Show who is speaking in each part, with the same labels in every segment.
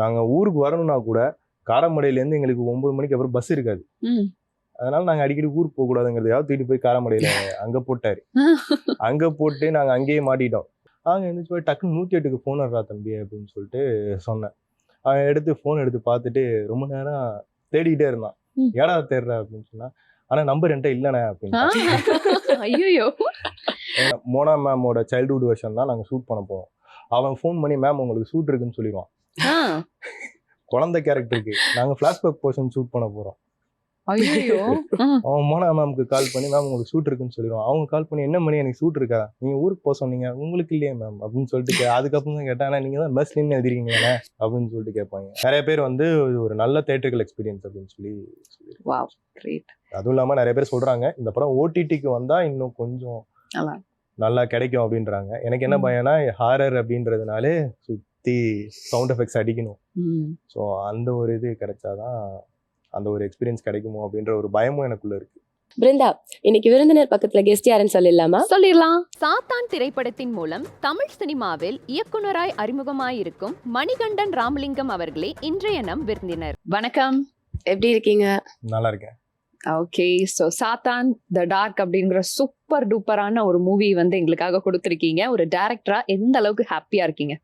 Speaker 1: நாங்கள் ஊருக்கு வரணும்னா கூட காரமடையிலேருந்து எங்களுக்கு 9 மணிக்கு அப்புறம் பஸ் இருக்காது. அதனால நாங்கள் அடிக்கடி ஊருக்கு போகக்கூடாதுங்கிறதையாவது தூக்கிட்டு போய் காரமடையில் அங்கே போட்டார். அங்கே போட்டு நாங்கள் அங்கேயே மாட்டிட்டோம். நாங்கள் எழுந்திரிச்சு போய் டக்குன்னு 108க்கு ஃபோன் வர்றா தம்பி அப்படின்னு சொல்லிட்டு சொன்னேன். அவன் எடுத்து ஃபோன் எடுத்து பார்த்துட்டு ரொம்ப நேரம் தேடிக்கிட்டே இருந்தான். ஏடா தேடுற அப்படின்னு சொன்னா, ஆனால் நம்பர் என்கிட்ட இல்லைண்ணே அப்படின்னு.
Speaker 2: ஐயோ,
Speaker 1: மோனா மேமோட சைல்ட்ஹுட் வெர்ஷன் தான் நாங்கள் ஷூட் பண்ண போவோம். அவன் ஃபோன் பண்ணி மேம் உங்களுக்கு ஷூட் இருக்குன்னு சொல்லிடுவான். குழந்தை கேரக்டருக்கு நாங்கள் ஃப்ளாஷ்பேக் போர்ஷன் ஷூட் பண்ண போகிறோம். அவன் மோனா மேம்க்கு கால் பண்ணி மேம் உங்களுக்கு ஷூட் இருக்குன்னு சொல்லிடுவான். அவங்க கால் பண்ணி என்ன மணி எனக்கு ஷூட் இருக்கா, நீங்க ஊருக்கு போக சொன்னீங்க, உங்களுக்கு இல்லையே மேம் அப்படின்னு சொல்லிட்டு அதுக்கப்புறம் தான் கேட்டாங்க, நீங்க தான் பஸ் நின்று எழுதிருக்கீங்களே அப்படின்னு சொல்லிட்டு கேட்பாங்க. நிறைய பேர் வந்து ஒரு நல்ல தியேட்டரிக்கல் எக்ஸ்பீரியன்ஸ் அப்படின்னு சொல்லி அதுவும் இல்லாம நிறைய பேர் சொல்றாங்க இந்த படம் ஓடிடிக்கு வந்தா இன்னும் கொஞ்சம் நல்லா கிடைக்கும் அப்படின்றாங்க. எனக்கு என்ன பயம்னா ஹாரர் அப்படின்றதுனாலே சுத்தி சவுண்ட் எஃபெக்ட்ஸ் அடிக்கணும். ஸோ அந்த ஒரு இது கிடைச்சாதான் அந்த ஒரு எக்ஸ்பீரியன்ஸ் கிடைக்குமோ அப்படின்ற ஒரு பயமும் எனக்குள்ள இருக்கு.
Speaker 3: பிருந்தா, இன்னைக்கு விருந்தினர் பக்கத்துல கெஸ்ட் யாருன்னு சொல்லிடலாமா?
Speaker 2: சொல்லிடலாம். சாத்தான் திரைப்படத்தின் மூலம் தமிழ் சினிமாவில் இயக்குனராய் அறிமுகமாயிருக்கும் மணிகண்டன் ராமலிங்கம் அவர்களே இன்றைய நம் விருந்தினர். வணக்கம்,
Speaker 3: எப்படி இருக்கீங்க?
Speaker 1: நல்லா இருக்கேன்.
Speaker 2: ஓகே, ஸோ சாத்தான் த டார்க் அப்படிங்கிற சூப்பர் டூப்பரான ஒரு மூவி வந்து எங்களுக்காக கொடுத்துருக்கீங்க. ஒரு டைரக்டரா எந்த அளவுக்கு ஹாப்பியா இருக்கீங்க?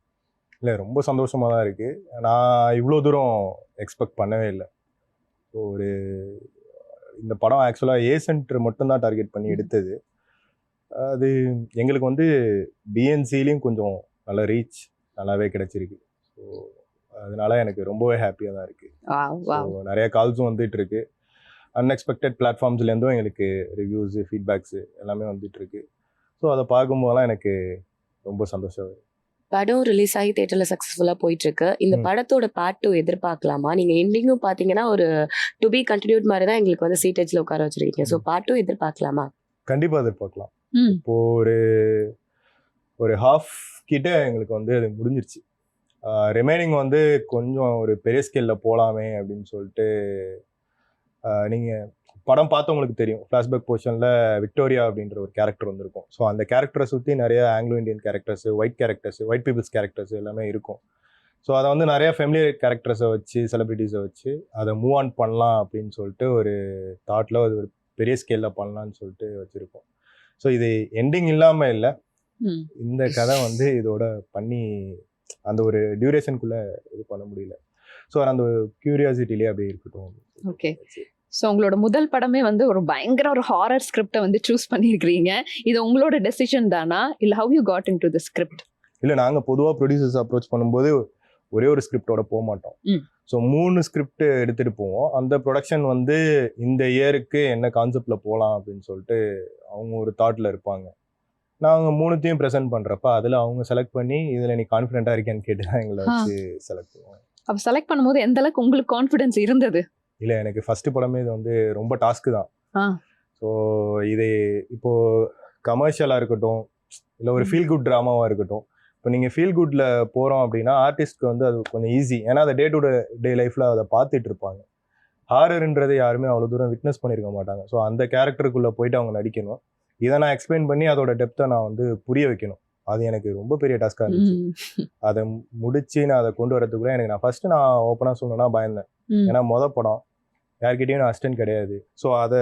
Speaker 1: இல்லை, ரொம்ப சந்தோஷமா தான் இருக்கு. நான் இவ்வளோ தூரம் எக்ஸ்பெக்ட் பண்ணவே இல்லை. ஒரு இந்த படம் ஆக்சுவலாக ஏ சென்டர் மட்டும்தான் டார்கெட் பண்ணி எடுத்தது. அது எங்களுக்கு வந்து பிஎன்சிலையும் கொஞ்சம் நல்ல ரீச் நல்லாவே கிடைச்சிருக்கு. ஸோ அதனால எனக்கு ரொம்பவே ஹாப்பியாக தான் இருக்கு. நிறைய கால்ஸும் வந்துட்டு இருக்கு. அன்எக்ஸ்பெக்டட் பிளாட்ஃபார்ம்ஸ்லேருந்தும் எங்களுக்கு ரிவ்யூஸு ஃபீட்பேக்ஸு எல்லாமே வந்துட்டு இருக்கு. ஸோ அதை பார்க்கும்போதெல்லாம் எனக்கு ரொம்ப சந்தோஷம்.
Speaker 3: படம் ரிலீஸ் ஆகி தியேட்டர்ல சக்சஸ்ஃபுல்லா போயிட்டு இருக்கு. இந்த படத்தோட பார்ட் 2 எதிர்பார்க்கலாமா? நீங்க எண்டிங்கும் பாத்தீங்கன்னா ஒரு டு பி கண்டினியூட் மாதிரி தான் எங்களுக்கு வந்து சீட்டேஜ்ல உட்கார வச்சிருக்கீங்க. So part 2 எதிர்பார்க்கலாமா?
Speaker 1: கண்டிப்பா எதிர்பார்க்கலாம். இப்போ ஒரு ஹாஃப் கிட்ட எங்களுக்கு வந்து அது முடிஞ்சிருச்சு. ரிமைனிங் வந்து கொஞ்சம் ஒரு பெரிய ஸ்கேல்ல போலாமே அப்படின்னு சொல்லிட்டு நீங்க படம் பார்த்தவங்களுக்கு தெரியும். ஃப்ளாஷ்பேக் போர்ஷனில் விக்டோரியா அப்படின்ற ஒரு கேரக்டர் வந்திருக்கும். ஸோ அந்த கேரக்டரை சுற்றி நிறைய Anglo Indian characters, white peoples characters எல்லாமே இருக்கும். ஸோ அதை வந்து நிறைய ஃபெமிலியர் கேரக்டர்ஸை வச்சு, செலிபிரிட்டிஸை வச்சு அதை மூவ் ஆன் பண்ணலாம் அப்படின்னு சொல்லிட்டு ஒரு தாட்டில் அது ஒரு பெரிய ஸ்கேலில் பண்ணலான்னு சொல்லிட்டு வச்சுருக்கோம். ஸோ இது எண்டிங் இல்லாமல் இல்லை, இந்த கதை வந்து இதோட பண்ணி அந்த ஒரு டியூரேஷனுக்குள்ளே இது பண்ண முடியல. ஸோ அந்த கியூரியாசிட்டிலே அப்படியே இருக்கட்டும்.
Speaker 2: ஓகே, ஸோ உங்களோட முதல் படமே வந்து ஒரு பயங்கர ஒரு ஹாரர் ஸ்கிரிப்டை வந்து சூஸ் பண்ணியிருக்கிறீங்க. இது உங்களோட டெசிஷன் தானா, இல்லை how you got into the script?
Speaker 1: இல்லை, நாங்கள் பொதுவாக ப்ரொடியூசர்ஸ் அப்ரோச் பண்ணும்போது ஒரே ஒரு ஸ்கிரிப்டோட போக மாட்டோம். ஸோ 3 ஸ்கிரிப்ட் எடுத்துகிட்டு போவோம். அந்த ப்ரொடக்ஷன் வந்து இந்த இயருக்கு என்ன கான்செப்டில் போகலாம் அப்படின்னு சொல்லிட்டு அவங்க ஒரு தாட்டில் இருப்பாங்க. நாங்கள் 3த்தையும் ப்ரெசென்ட் பண்ணுறப்ப அதில் அவங்க செலக்ட் பண்ணி இதில் நீ கான்ஃபிடென்ட்டாக இருக்கேன்னு கேட்டு தான் எங்களை வச்சு செலக்ட் பண்ணுவோம்.
Speaker 2: அப்போ செலக்ட் பண்ணும்போது எந்த அளவுக்கு உங்களுக்கு கான்ஃபிடென்ஸ் இருந்தது?
Speaker 1: இல்லை, எனக்கு ஃபர்ஸ்ட் படமே இது வந்து ரொம்ப டாஸ்க்கு தான். ஸோ இது இப்போது கமர்ஷியலாக இருக்கட்டும், இல்லை ஒரு ஃபீல் குட் ட்ராமாவாக இருக்கட்டும், இப்போ நீங்கள் ஃபீல் குட்டில் போகிறோம் அப்படின்னா ஆர்டிஸ்ட்க்கு வந்து அது கொஞ்சம் ஈஸி. ஏன்னா அதை டே டு டே லைஃப்பில் அதை பார்த்துட்டு இருப்பாங்க. ஹாரர்ன்றது யாருமே அவ்வளோ தூரம் விட்னஸ் பண்ணியிருக்க மாட்டாங்க. ஸோ அந்த கேரக்டருக்குள்ளே போயிட்டு அவங்க நடிக்கணும். இதை நான் எக்ஸ்பிளைன் பண்ணி அதோட டெப்த்தை நான் வந்து புரிய வைக்கணும். அது எனக்கு ரொம்ப பெரிய டாஸ்காக இருந்துச்சு. அதை முடிச்சு நான் அதை கொண்டு வரதுக்குள்ளே எனக்கு நான் ஓப்பனாக சொல்லணும்னா பயந்தேன். ஏன்னா படம் யார்கிட்டையும் நான் அசிஸ்டன்ட் கிடையாது. ஸோ அதை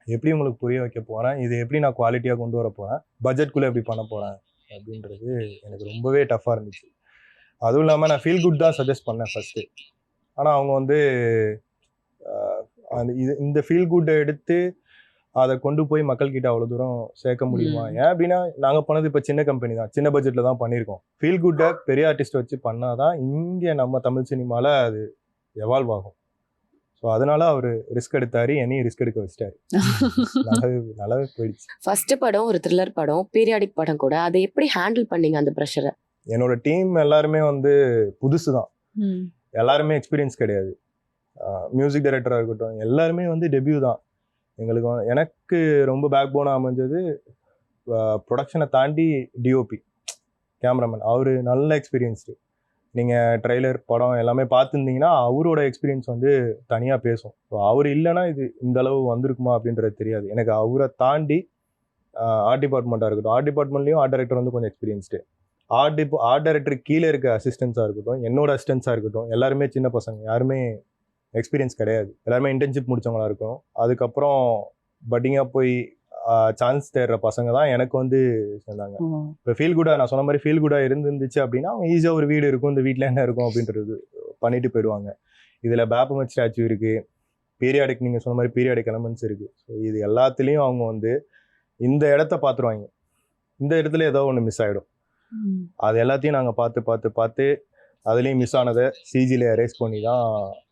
Speaker 1: எப்படி உங்களுக்கு புரிய வைக்க போகிறேன், இது எப்படி நான் குவாலிட்டியாக கொண்டு வர போகிறேன், பட்ஜெட்குள்ளே எப்படி பண்ண போகிறேன் அப்படின்றது எனக்கு ரொம்பவே டஃப்பாக இருந்துச்சு. அதுவும் இல்லாமல் நான் ஃபீல் குட் தான் சஜஸ்ட் பண்ணேன் ஃபஸ்ட்டு. ஆனால் அவங்க வந்து இந்த ஃபீல் குட்டை எடுத்து அதை கொண்டு போய் மக்கள்கிட்ட அவ்வளோ தூரம் சேர்க்க முடியுமா? ஏன் அப்படின்னா நாங்கள் பண்ணது இப்போ சின்ன கம்பெனி தான், சின்ன பட்ஜெட்டில் தான் பண்ணியிருக்கோம். ஃபீல் குட்டை பெரிய ஆர்டிஸ்ட் வச்சு பண்ணால் தான் இங்கே நம்ம தமிழ் சினிமாவில் அது எவால்வ் ஆகும். ஸோ அதனால அவர் ரிஸ்க் எடுத்தாரு, என்னையும் ரிஸ்க் எடுக்க வச்சிட்டாரு. நல்லாவே போயிடுச்சு.
Speaker 3: ஃபர்ஸ்ட் படம் ஒரு த்ரில்லர் படம், பீரியாடிக் படம் கூட. அதை எப்படி ஹேண்டில் பண்ணீங்க அந்த ப்ரெஷரை?
Speaker 1: என்னோட டீம் எல்லாருமே வந்து புதுசு தான், எல்லாருமே எக்ஸ்பீரியன்ஸ் கிடையாது. மியூசிக் டைரக்டராக இருக்கட்டும், எல்லாருமே வந்து டெபியூ தான். எனக்கு ரொம்ப பேக் போனாக அமைஞ்சது ப்ரொடக்ஷனை தாண்டி டிஓபி கேமராமேன். அவர் நல்ல எக்ஸ்பீரியன்ஸ்டு. நீங்கள் ட்ரெய்லர் படம் எல்லாமே பார்த்துருந்தீங்கன்னா அவரோட எக்ஸ்பீரியன்ஸ் வந்து தனியாக பேசும். ஸோ அவர் இல்லைன்னா இது இந்த அளவு வந்திருக்குமா அப்படின்றது தெரியாது. எனக்கு அவரை தாண்டி ஆர்ட் டிபார்ட்மெண்ட்டாக இருக்கட்டும், ஆர்ட் டிபார்ட்மெண்ட்லேயும் ஆர்ட் டைரக்டர் வந்து கொஞ்சம் எக்ஸ்பீரியன்ஸ்டு. ஆர்ட் டைரக்டருக்கு கீழே இருக்க அசிஸ்டன்ஸாக இருக்கட்டும், என்னோட அசிஸ்டன்ஸாக இருக்கட்டும், எல்லாருமே சின்ன பசங்க, யாருமே எக்ஸ்பீரியன்ஸ் கிடையாது. எல்லாருமே இன்டர்ன்ஷிப் முடிச்சவங்களா இருக்கும். அதுக்கப்புறம் பட்டிங்காக போய் சான்ஸ் தேடுற பசங்க தான் எனக்கு வந்து சேர்ந்தாங்க. இப்போ ஃபீல் குடாக நான் சொன்ன மாதிரி ஃபீல் குடாக இருந்துச்சு அப்படின்னா அவங்க ஈஸியாக ஒரு வீடு இருக்கும், இந்த வீட்டில் என்ன இருக்கும் அப்படின்றது பண்ணிட்டு போயிடுவாங்க. இதில் பேப்பமட் ஸ்டாச்சு இருக்குது, பீரியாடிக் நீங்கள் சொன்ன மாதிரி பீரியாடிக் எலமெண்ட்ஸ் இருக்குது. ஸோ இது எல்லாத்துலேயும் அவங்க வந்து இந்த இடத்த பார்த்துருவாங்க, இந்த இடத்துல ஏதோ ஒன்று மிஸ் ஆகிடும். அது எல்லாத்தையும் நாங்கள் பார்த்து அதுலேயும் மிஸ் ஆனதை சிஜியில் எரேஸ் பண்ணி தான்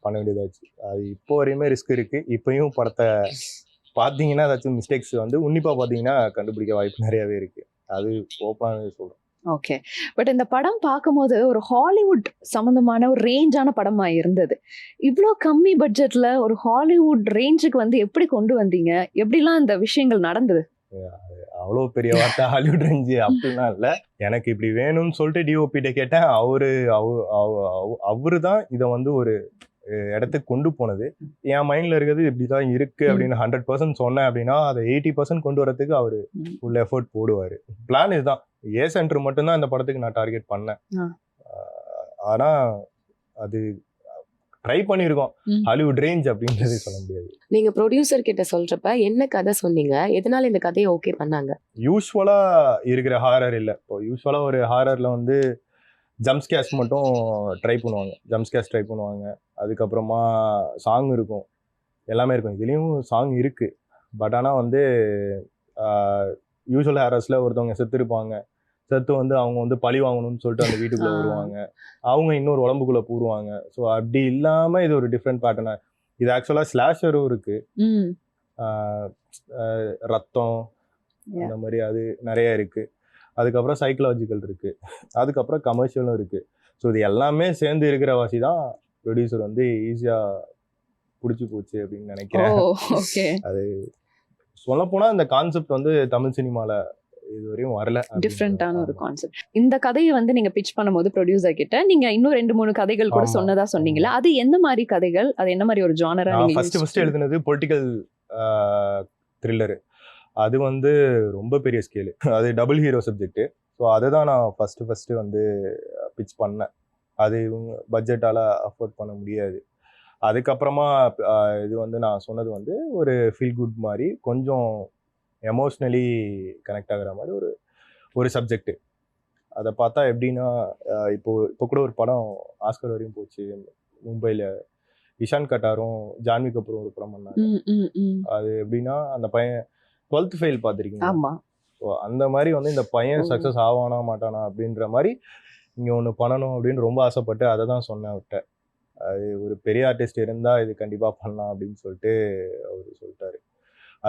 Speaker 1: பண்ண வேண்டியதாச்சு. அது இப்போ வரையுமே ரிஸ்க் இருக்குது. இப்போயும் படத்தை பார்த்தீங்கன்னா ஏதாச்சும் மிஸ்டேக்ஸ் வந்து உன்னிப்பாக பார்த்தீங்கன்னா கண்டுபிடிக்க வாய்ப்பு நிறையாவே இருக்குது. அது ஓப்பனாகவே சொல்கிறேன்.
Speaker 2: ஓகே. பட் இந்த படம் பார்க்கும்போது ஒரு ஹாலிவுட் சம்மந்தமான ஒரு ரேஞ்சான படமா இருந்தது. இவ்வளோ கம்மி பட்ஜெட்ல ஒரு ஹாலிவுட் ரேஞ்சுக்கு வந்து எப்படி கொண்டு வந்தீங்க? எப்படிலாம் இந்த விஷயங்கள் நடந்தது?
Speaker 1: அவ்வளோ பெரிய வார்த்தை ஹாலிவுட் ரேஞ்சு அப்படிலாம் இல்லை. எனக்கு இப்படி வேணும்னு சொல்லிட்டு டிஓபிட்ட கேட்டேன். அவரு தான் இதை வந்து ஒரு இடத்துக்கு கொண்டு போனது. என் மைண்ட்ல இருக்கிறது இப்படிதான் இருக்கு அப்படின்னு 100% சொன்னேன் அப்படின்னா அதை 80% கொண்டு வரதுக்கு அவரு ஃபுல் எஃபர்ட் போடுவாரு. பிளான் இதுதான். ஏ சென்டர் மட்டும்தான் இந்த படத்துக்கு நான் டார்கெட் பண்ணேன். ஆனா அது ட்ரை பண்ணியிருக்கோம். ஹாலிவுட் ரேஞ்ச் அப்படின்றது சொல்ல முடியாது.
Speaker 3: நீங்க ப்ரொடியூசர் கிட்ட சொல்றப்ப என்ன கதை சொன்னீங்க? எதனால இந்த கதையை ஓகே பண்ணாங்க?
Speaker 1: யூஸ்வலா இருக்கிற ஹாரர் இல்லை. இப்போ யூஸ்வலா ஒரு ஹாரர்ல வந்து ஜம்ப்ஸ்கேர்ஸ் மட்டும் ட்ரை பண்ணுவாங்க. அதுக்கப்புறமா சாங் இருக்கும், எல்லாமே இருக்கும். இதுலேயும் சாங் இருக்குது. பட் ஆனால் வந்து யூஸ்வல் ஹாரர்ஸில் ஒருத்தவங்க செத்து வந்து அவங்க வந்து பழி வாங்கணும்னு சொல்லிட்டு அந்த வீட்டுக்குள்ளே வருவாங்க, அவங்க இன்னொரு உடம்புக்குள்ளே பூருவாங்க. ஸோ அப்படி இல்லாமல் இது ஒரு டிஃப்ரெண்ட் பேட்டர்னாக. இது ஆக்சுவலாக ஸ்லாஷரும் இருக்குது, ரத்தம் அந்த மாதிரி அது நிறைய இருக்குது. அதுக்கப்புறம் சைக்கலாஜிக்கல் இருக்குது, அதுக்கப்புறம் கமர்ஷியலும் இருக்குது. ஸோ இது எல்லாமே சேர்ந்து இருக்கிற வாசி தான் ப்ரொடியூசர் வந்து ஈஸியாக பிடிச்சி போச்சு அப்படின்னு நினைக்கிறேன். அது சொல்லப்போனால் இந்த கான்செப்ட் வந்து தமிழ் சினிமாவில் இதுவரையும் வரல.
Speaker 2: டிஃப்ரெண்டான ஒரு கான்செப்ட். இந்த கதையை வந்து நீங்க பிட்ச் பண்ணும்போது ப்ரொடியூசர் கிட்ட நீங்க இன்னும் 2-3 கதைகள் கூட சொன்னதா சொன்னீங்களா? அது எந்த மாதிரி கதைகள்? அது என்ன மாதிரி ஒரு ஜானரா?
Speaker 1: நீங்க ஃபர்ஸ்ட் எழுதுனது பொலிட்டிக்கல் த்ரில்லரு. அது வந்து ரொம்ப பெரிய ஸ்கேலு, அது டபுள் ஹீரோ சப்ஜெக்ட். ஸோ அதை தான் நான் ஃபஸ்ட்டு வந்து பிட்ச் பண்ணேன். அது இவங்க பட்ஜெட்டால் அஃபோர்ட் பண்ண முடியாது. அதுக்கப்புறமா இது வந்து நான் சொன்னது வந்து ஒரு ஃபீல் குட் மாதிரி, கொஞ்சம் எமோஷ்னலி கனெக்ட் ஆகிற மாதிரி ஒரு சப்ஜெக்டு. அதை பார்த்தா எப்படின்னா, இப்போ கூட ஒரு படம் ஆஸ்கர் வரையும் போச்சு மும்பையில், இஷான் கட்டாரும் ஜான்வி கபூரும் ஒரு படம் பண்ணாங்க. அது எப்படின்னா, அந்த பையன் 12th ஃபெயில் பார்த்துருக்கீங்க. ஸோ அந்த மாதிரி வந்து இந்த பையன் சக்ஸஸ் ஆவானா மாட்டானா அப்படின்ற மாதிரி இங்கே ஒன்று பண்ணணும் அப்படின்னு ரொம்ப ஆசைப்பட்டு அதை தான் சொன்னேன் அவர்கிட்ட. அது ஒரு பெரிய ஆர்டிஸ்ட் இருந்தால் இது கண்டிப்பாக பண்ணலாம் அப்படின்னு சொல்லிட்டு அவர் சொல்லிட்டாரு.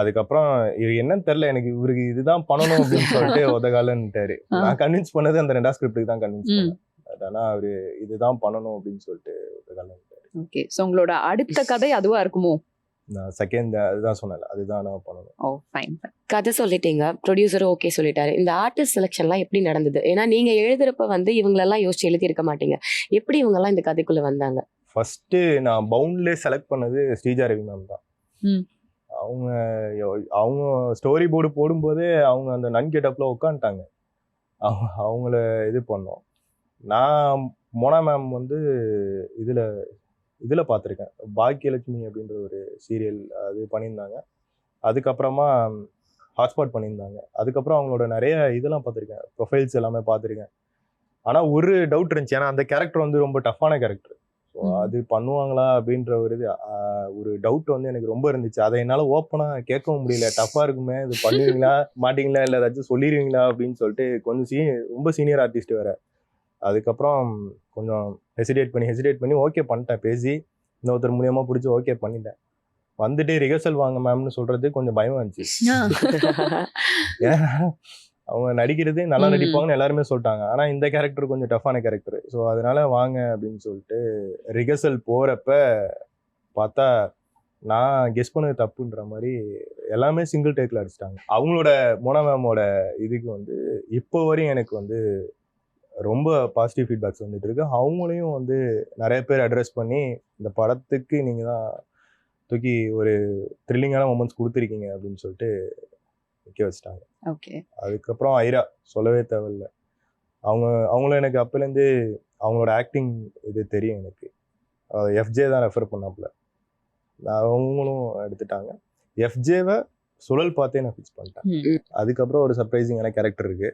Speaker 1: அதுக்கப்புறம் இது என்னன்னு தெரில, எனக்கு இவருக்கு இதுதான் பண்ணணும் அப்படின்னு சொல்லிட்டு உதகாலன்ட்டாரு. நான் கன்வின்ஸ் பண்ணது அந்த 2வது ஸ்கிரிப்டுக்கு தான் கன்வின்ஸ் பண்ணேன். ஆனால் அவர் இதுதான் பண்ணணும் அப்படின்னு சொல்லிட்டு உதகாலன்ட்டாரு.
Speaker 2: ஓகே. ஸோ உங்களோட அடுத்த கதை அதுவா இருக்குமோ?
Speaker 1: நான் செகண்ட் அதுதான் சொன்னேன், அதுதான் நான் பண்ணணும்.
Speaker 2: ஓ ஃபைன்.
Speaker 3: கதை சொல்லிட்டீங்க, ப்ரொடியூசரும் ஓகே சொல்லிட்டாரு. இந்த ஆர்டிஸ்ட் செலெக்ஷன்லாம் எப்படி நடந்தது? ஏன்னா நீங்க எழுதுறப்ப வந்து இவங்களெல்லாம் யோசிச்சு எழுதி இருக்க மாட்டீங்க. எப்படி இவங்கெல்லாம் இந்த கதைக்குள்ள வந்தாங்க?
Speaker 1: ஃபர்ஸ்ட் நான் பவுண்ட்லே செலக்ட் பண்ணது ஸ்ரீஜா ரவி மேம் தான். அவங்க ஸ்டோரி போர்டு போடும்போதே அவங்க அந்த நன் கெட்டப்ல உட்காந்துட்டாங்க. அவங்கள இது பண்ணோம். நான் மோனா மேம் வந்து இதில் பார்த்துருக்கேன், பாக்கியலட்சுமி அப்படின்ற ஒரு சீரியல் அது பண்ணியிருந்தாங்க. அதுக்கப்புறமா ஹாட்ஸ்பாட் பண்ணியிருந்தாங்க. அதுக்கப்புறம் அவங்களோட நிறைய இதெல்லாம் பார்த்துருக்கேன், ப்ரொஃபைல்ஸ் எல்லாமே பார்த்துருக்கேன். ஆனால் ஒரு டவுட் இருந்துச்சு, ஏன்னா அந்த கேரக்டர் வந்து ரொம்ப டஃப்பான கேரக்டர். ஸோ அது பண்ணுவாங்களா அப்படின்ற ஒரு டவுட் வந்து எனக்கு ரொம்ப இருந்துச்சு. அதை என்னால் ஓப்பனாக கேட்கவும் முடியல. டஃப்பாக இருக்குமே, இது பண்ணுவீங்களா மாட்டிங்களா, இல்லை ஏதாச்சும் சொல்லிடுவீங்களா அப்படின்னு சொல்லிட்டு கொஞ்சம் ரொம்ப சீனியர் ஆர்டிஸ்ட் வேறு. அதுக்கப்புறம் கொஞ்சம் ஹெசிடேட் பண்ணி ஓகே பண்ணிட்டேன். பேசி இன்னொருத்தர் மூலியமாக பிடிச்சி ஓகே பண்ணிட்டேன். வந்துட்டு ரிஹர்சல் வாங்க மேம்னு சொல்கிறது கொஞ்சம் பயமாக இருந்துச்சு. ஏன்னா அவங்க நடிக்கிறது நல்லா நடிப்பாங்கன்னு எல்லாருமே சொல்லிட்டாங்க. ஆனால் இந்த கேரக்டர் கொஞ்சம் டஃப்பான கேரக்டர். ஸோ அதனால வாங்க அப்படின்னு சொல்லிட்டு ரிஹர்சல் போகிறப்ப பார்த்தா நான் கெஸ் பண்ணது தப்புன்ற மாதிரி எல்லாமே சிங்கிள் டேக்கில் அடிச்சிட்டாங்க. அவங்களோட மோனா மேமோட இதுக்கு வந்து இப்போ வரையும் எனக்கு வந்து ரொம்ப பாசிட்டிவ் ஃபீட்பேக்ஸ் வந்துட்டு இருக்கு. அவங்களையும் வந்து நிறைய பேர் அட்ரஸ் பண்ணி இந்த படத்துக்கு நீங்கள் தான் தூக்கி ஒரு த்ரில்லிங்கான மொமெண்ட்ஸ் கொடுத்துருக்கீங்க அப்படின்னு சொல்லிட்டு நிற்க வச்சிட்டாங்க.
Speaker 2: ஓகே.
Speaker 1: அதுக்கப்புறம் ஐரா சொல்லவே தேவையில்ல. அவங்களும் எனக்கு அப்போலேருந்து அவங்களோட ஆக்டிங் இது தெரியும் எனக்கு. எஃப்ஜே தான் ரெஃபர் பண்ணாப்புல, அவங்களும் எடுத்துட்டாங்க. எஃப்ஜேவை சுழல் பார்த்தே நான் ஃபிக்ஸ் பண்ணிட்டேன். அதுக்கப்புறம் ஒரு சர்ப்ரைசிங்கான கேரக்டர் இருக்கு,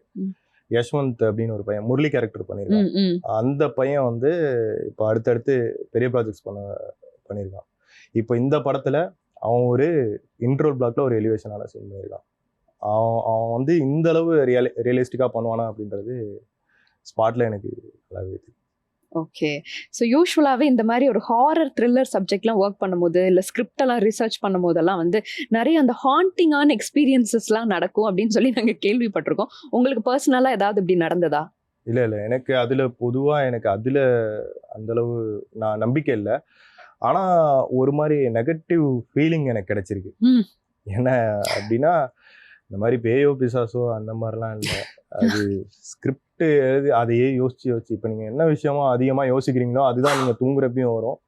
Speaker 1: யஷ்வந்த் அப்படின்னு ஒரு பையன் முரளி கேரக்டர் பண்ணியிருக்கான். அந்த பையன் வந்து இப்போ அடுத்தடுத்து பெரிய ப்ராஜெக்ட்ஸ் பண்ணியிருக்கான். இப்போ இந்த படத்தில் அவன் ஒரு இன்ட்ரோல் பிளாக்ல ஒரு எலிவேஷனான சீன் பண்ணியிருக்கான். அவன் வந்து இந்த அளவு ரியலிஸ்டிக்காக பண்ணுவானா அப்படின்றது ஸ்பாட்ல எனக்கு நல்லாவே தெரியும்.
Speaker 2: ஓகே. ஸோ யூஸ்வலாகவே இந்த மாதிரி ஒரு ஹாரர் த்ரில்லர் சப்ஜெக்ட்லாம் ஒர்க் பண்ணும்போது இல்லை ஸ்கிரிப்டெல்லாம் ரிசர்ச் பண்ணும் போதெல்லாம் வந்து நிறைய அந்த ஹாண்டிங்கான எக்ஸ்பீரியன்சஸ்லாம் நடக்கும் அப்படின்னு சொல்லி நாங்கள் கேள்விப்பட்டிருக்கோம். உங்களுக்கு பர்சனலாக ஏதாவது இப்படி நடந்ததா?
Speaker 1: இல்லை எனக்கு அதில் பொதுவாக எனக்கு அதில் அந்தளவு நான் நம்பிக்கை இல்லை. ஆனால் ஒரு மாதிரி நெகட்டிவ் ஃபீலிங் எனக்கு கிடைச்சிருக்கு. என்ன அப்படின்னா, இந்த மாதிரி பேயோ பிசாசோ அந்த மாதிரிலாம் இல்லை. அது ஸ்கிரிப்ட் எழுதி அதையே யோசிச்சு இப்போ நீங்கள் என்ன விஷயமோ அதிகமாக யோசிக்கிறீங்களோ அதுதான் நீங்கள் தூங்குறப்பையும் வரும்.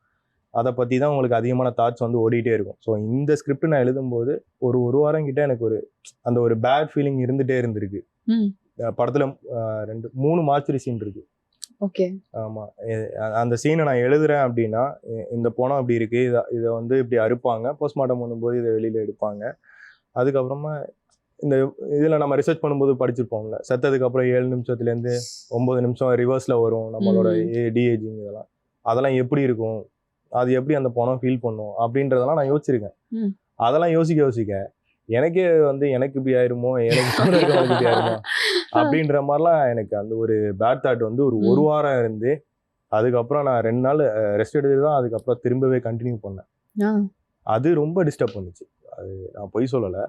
Speaker 1: அதை பற்றி தான் உங்களுக்கு அதிகமான தாட்ஸ் வந்து ஓடிட்டே இருக்கும். ஸோ இந்த ஸ்கிரிப்ட் நான் எழுதும்போது ஒரு வாரம் கிட்ட எனக்கு அந்த ஒரு பேட் ஃபீலிங் இருந்துகிட்டே இருந்திருக்கு. படத்தில் 3 மார்ச்சுரி சீன் இருக்கு.
Speaker 2: ஓகே.
Speaker 1: ஆமாம், அந்த சீனை நான் எழுதுறேன் அப்படின்னா, இந்த பணம் அப்படி இருக்கு, இதை வந்து இப்படி அறுப்பாங்க, போஸ்ட்மார்ட்டம் பண்ணும்போது இதை வெளியில் எடுப்பாங்க. அதுக்கப்புறமா இந்த இதில் நம்ம ரிசர்ச் பண்ணும்போது படிச்சிருப்போம்ல, செத்ததுக்கு அப்புறம் 7 நிமிஷத்துலேருந்து 9 நிமிஷம் ரிவர்ஸில் வரும் நம்மளோட டிஏஜிங், அதெல்லாம் எப்படி இருக்கும், அது எப்படி அந்த பணம் ஃபீல் பண்ணும் அப்படின்றதெல்லாம் நான் யோசிச்சிருக்கேன். அதெல்லாம் யோசிக்க எனக்கே வந்து எனக்கு இப்படி ஆயிருமோ, எனக்கு இப்படி ஆயிருமோ அப்படின்ற மாதிரிலாம் எனக்கு அந்த ஒரு பேட் தாட் வந்து ஒரு வாரம் இருந்து, அதுக்கப்புறம் நான் 2 நாள் ரெஸ்ட் எடுத்துட்டு தான் அதுக்கப்புறம் திரும்பவே கண்டினியூ பண்ணேன். அது ரொம்ப டிஸ்டர்ப் பண்ணுச்சு. அது நான் பொய் சொல்லலை.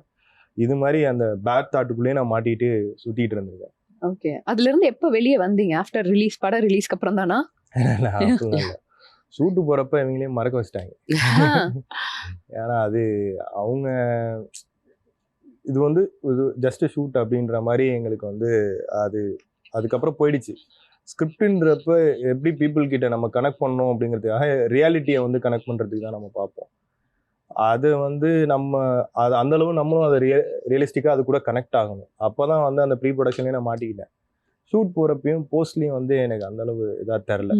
Speaker 1: இது மாதிரி அந்த பேட் தாட்டுக்குள்ளேயே நான் மாட்டிட்டு சுத்திட்டு இருந்திருக்கேன்.
Speaker 2: ஓகே. அதுல இருந்து எப்போ வெளியே வந்தீங்க? ஆஃப்டர் ரிலீஸ், படம் ரிலீஸ்க்கு அப்புறம் தானா?
Speaker 1: ஷூட்டு போறப்ப இவங்களே மறக்க வச்சிட்டாங்க. ஏன்னா அது அவங்க இது வந்து ஜஸ்ட் ஷூட் அப்படின்ற மாதிரி எங்களுக்கு வந்து அதுக்கப்புறம் போயிடுச்சு. ஸ்கிரிப்டுன்றப்ப எப்படி பீப்புள் கிட்ட நம்ம கனெக்ட் பண்ணோம் அப்படிங்கிறதுக்காக ரியாலிட்டியை வந்து கனெக்ட் பண்ணுறதுக்கு தான் நம்ம பார்ப்போம். அது வந்து அது அந்தளவு நம்மளும் அதை ரியலிஸ்டிக்காக அது கூட கனெக்ட் ஆகணும். அப்போ தான் வந்து அந்த ப்ரீ ப்ரொடக்ஷன்லேயே நான் மாட்டிக்கிட்டேன். ஷூட் போகிறப்பையும் போஸ்ட்லேயும் வந்து எனக்கு அந்தளவு இதாக தெரில.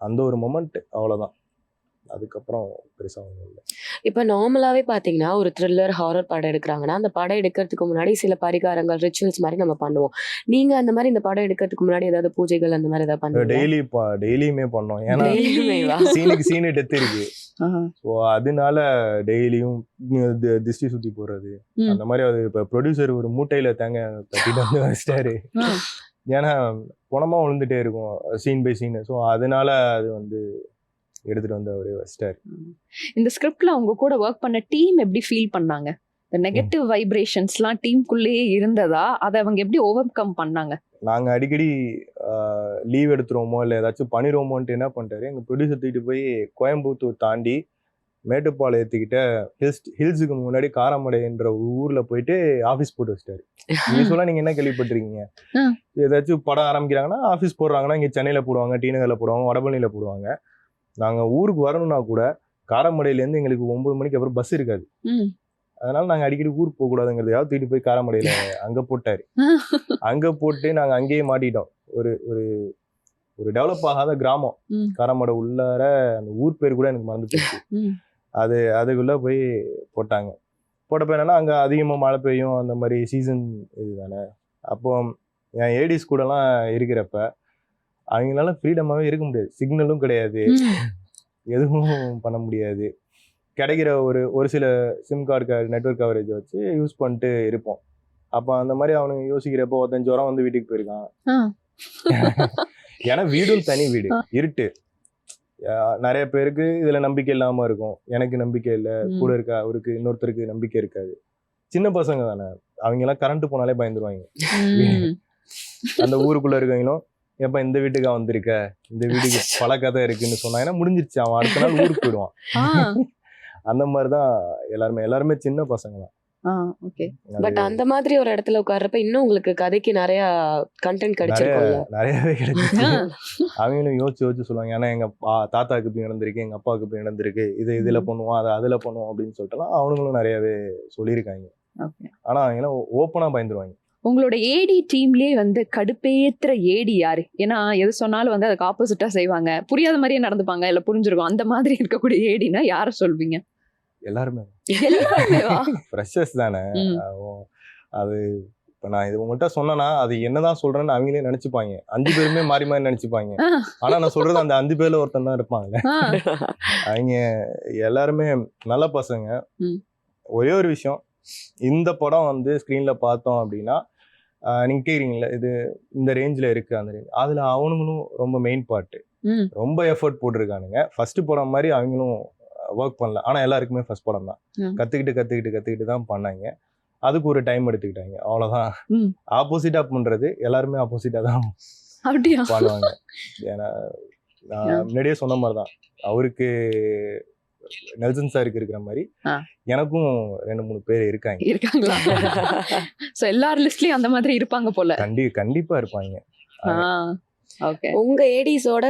Speaker 1: அந்த ஒரு மொமெண்ட் அவ்வளோதான். அதுக்கப்புறம் பெருசாக ஒன்றும் இல்லை.
Speaker 3: இப்போ நார்மலாகவே பார்த்தீங்கன்னா ஒரு த்ரில்லர் ஹாரர் படம் எடுக்கிறாங்கன்னா அந்த படம் எடுக்கிறதுக்கு முன்னாடி சில பரிகாரங்கள் ரிச்சுவல்ஸ் மாதிரி நம்ம பண்ணுவோம். நீங்கள் அந்த மாதிரி இந்த படம் எடுக்கிறதுக்கு முன்னாடி ஏதாவது பூஜைகள் அந்த மாதிரி ஏதாவது பண்ணுவோம்?
Speaker 1: டெய்லியுமே பண்ணோம். ஏன்னா சீனு டெத் இருக்கு. ஸோ அதனால டெய்லியும் திஷ்டி சுற்றி போடுறது அந்த மாதிரி. அது இப்போ ப்ரொடியூசர் ஒரு மூட்டையில் தட்டிட்டு வந்து வச்சிட்டாரு. ஏன்னா பணமாக விழுந்துட்டே இருக்கும் சீன் பை சீனு. ஸோ அதனால அது வந்து எடுத்துட்டு வந்து அவரே வச்சிட்டாரு.
Speaker 2: இந்த ஸ்கிரிப்ட்ல அவங்க கூட ஒர்க் பண்ண டீம் எப்படி ஃபீல் பண்ணாங்க? இந்த நெகட்டிவ் வைப்ரேஷன்ஸ்லாம் டீமுக்குள்ளேயே இருந்ததா? அதை அவங்க எப்படி ஓவர் கம் பண்ணாங்க?
Speaker 1: நாங்கள் அடிக்கடி லீவ் எடுத்துருவோமோ இல்லை ஏதாச்சும் பண்ணிடுவோமோன்ட்டு என்ன பண்ணிட்டாரு, எங்கள் ப்ரொடியூசர் தூக்கிட்டு போய் கோயம்புத்தூர் தாண்டி மேட்டுப்பாளையத்துக்கிட்ட ஹில்ஸுக்கு முன்னாடி காரமடைன்ற ஊரில் போயிட்டு ஆஃபீஸ் போட்டு வச்சிட்டாரு. யூஸ்வலாக நீங்கள் என்ன கேள்விப்பட்டிருக்கீங்க, ஏதாச்சும் படம் ஆரம்பிக்கிறாங்கன்னா ஆஃபீஸ் போடுறாங்கன்னா இங்கே சென்னையில் போடுவாங்க, டிநகரில் போடுவாங்க, வடபழனியில் போடுவாங்க. நாங்கள் ஊருக்கு வரணும்னா கூட காரமடையிலேருந்து எங்களுக்கு 9 மணிக்கு அப்புறம் பஸ் இருக்காது. அதனால நாங்கள் அடிக்கடி ஊருக்கு போகக்கூடாதுங்கிறதையாவது தூக்கிட்டு போய் காரமடையில் அங்கே போட்டார். அங்கே போட்டு நாங்கள் அங்கேயே மாட்டிட்டோம். ஒரு ஒரு டெவலப் ஆகாத கிராமம் காரமடை உள்ளார. அந்த ஊர் பேர் கூட எனக்கு மறந்து போச்சு. அதுக்குள்ளே போய் போட்டாங்க. போட்டப்போ என்னன்னா அங்கே அதிகமாக மழை பெய்யும், அந்த மாதிரி சீசன் இது தானே. அப்போ என் ஏடிஸ் கூடலாம் இருக்கிறப்ப அவங்களால ஃப்ரீடமாகவே இருக்க முடியாது. சிக்னலும் கிடையாது, எதுவும் பண்ண முடியாது. கிடைக்கிற ஒரு சில சிம் கார்டு நெட்வொர்க் கவரேஜை வச்சு யூஸ் பண்ணிட்டு இருப்போம். அப்போ அந்த மாதிரி அவனுங்க யோசிக்கிறப்போ 15 ஜுரம் வந்து வீட்டுக்கு போயிருக்கான். ஏன்னா வீடும் தனி வீடு, இருட்டு. நிறைய பேருக்கு இதில் நம்பிக்கை இல்லாமல் இருக்கும். எனக்கு நம்பிக்கை இல்லை, கூட இருக்க அவருக்கு இன்னொருத்தருக்கு நம்பிக்கை இருக்காது. சின்ன பசங்க தானே, அவங்கெல்லாம் கரண்ட் போனாலே பயந்துருவாங்க. அந்த ஊருக்குள்ளே இருக்கவங்களும் எப்ப இந்த வீட்டுக்கா வந்திருக்க, இந்த வீட்டுக்கு பல கதை இருக்குன்னு சொன்னாங்கன்னா முடிஞ்சிருச்சு, அவன் அடுத்த நாள் ஊருக்கு போயிடுவான். அந்த மாதிரிதான் எல்லாருமே சின்ன பசங்க தான்.
Speaker 3: பட் அந்த மாதிரி ஒரு இடத்துல உட்கார்றப்ப இன்னும் உங்களுக்கு கதைக்கு நிறைய கண்டென்ட் கிடைச்சிருக்கும்ல?
Speaker 1: நிறையவே கிடைச்சிருக்கு. அவங்களும் யோசிச்சு சொல்லுவாங்க. ஏன்னா எங்க தாத்தாவுக்கு இப்படி நடந்திருக்கு, எங்க அப்பாவுக்கு இப்படி நடந்திருக்கு, இதுல பண்ணுவோம், அதை அதுல பண்ணுவோம் அப்படின்னு சொல்லிட்டுலாம் அவனுங்களும் நிறையவே சொல்லியிருக்காங்க. ஆனா அவங்களாம் ஓப்பனா பயந்துருவாங்க.
Speaker 2: உங்களோட ஏடி டீம்லயே வந்து கடுப்பேத்துற ஏடி யாரு? ஏன்னா எது சொன்னாலும் வந்து அதுக்கு ஆப்போசிட்டா செய்வாங்க, புரியாத மாதிரியே நடந்துப்பாங்க, இல்ல புரிஞ்சிருக்கும், அந்த மாதிரி இருக்கக்கூடிய ஏடினா யார சொல்வீங்க?
Speaker 1: எல்லாருமே
Speaker 2: எல்லாருமேவா?
Speaker 1: ஃப்ரெஷர்ஸ் தானே.
Speaker 2: ம்.
Speaker 1: அது இப்போ நான் இது உங்கள்கிட்ட சொன்னேன்னா அது என்னதான் சொல்றேன்னு அவங்களே நினைச்சுப்பாங்க. 5 பேருமே மாறி மாறி நினைச்சுப்பாங்க.
Speaker 2: ஆ,
Speaker 1: ஆனா நான் சொல்றது அந்த 5 பேர்ல ஒருத்தன் தான் இருப்பாங்கல்ல.
Speaker 2: ஆ.
Speaker 1: அவங்க எல்லாருமே நல்ல பசங்க.
Speaker 2: ம்.
Speaker 1: ஒரே ஒரு விஷயம், இந்த படம் வந்து ஸ்க்ரீன்ல பார்த்தோம் அப்படின்னா நீங்க கேக்குறீங்களா இது இந்த ரேஞ்சில் இருக்கு அந்த ரேஞ்ச், அதுல அவனுங்களும் ரொம்ப மெயின் பார்ட்டு,
Speaker 2: ம்.
Speaker 1: ரொம்ப எஃபர்ட் போட்டிருக்கானுங்க. ஃபர்ஸ்ட் படம் மாதிரி அவங்களும் ஒர்க் பண்ணல. ஆனா எல்லாருக்குமே ஃபர்ஸ்ட் படம் தான்.
Speaker 2: ம்.
Speaker 1: கத்துக்கிட்டு தான் பண்ணாங்க. அதுக்கு ஒரு டைம் எடுத்துக்கிட்டாங்க, அவ்வளவுதான்.
Speaker 2: ம்.
Speaker 1: ஆப்போசிட்டா பண்றது எல்லாருமே ஆப்போசிட்டா தான்
Speaker 2: அப்படியா?
Speaker 1: பண்ணுவாங்க. ஏன்னா நான் முன்னாடியே சொன்ன மாதிரி தான், அவருக்கு நெல்சன் சாருக்கு இருக்கிற மாதிரி
Speaker 2: ஆ.
Speaker 1: எனக்கும் 2-3 பேர் இருக்காங்க.
Speaker 2: இருக்காங்களா? சோ எல்லார் லிஸ்ட்லயும் அந்த மாதிரி இருப்பாங்க போல.
Speaker 1: கண்டிப்பா இருப்பாங்க.
Speaker 2: ஓகே.
Speaker 3: உங்க ஏடிஸோட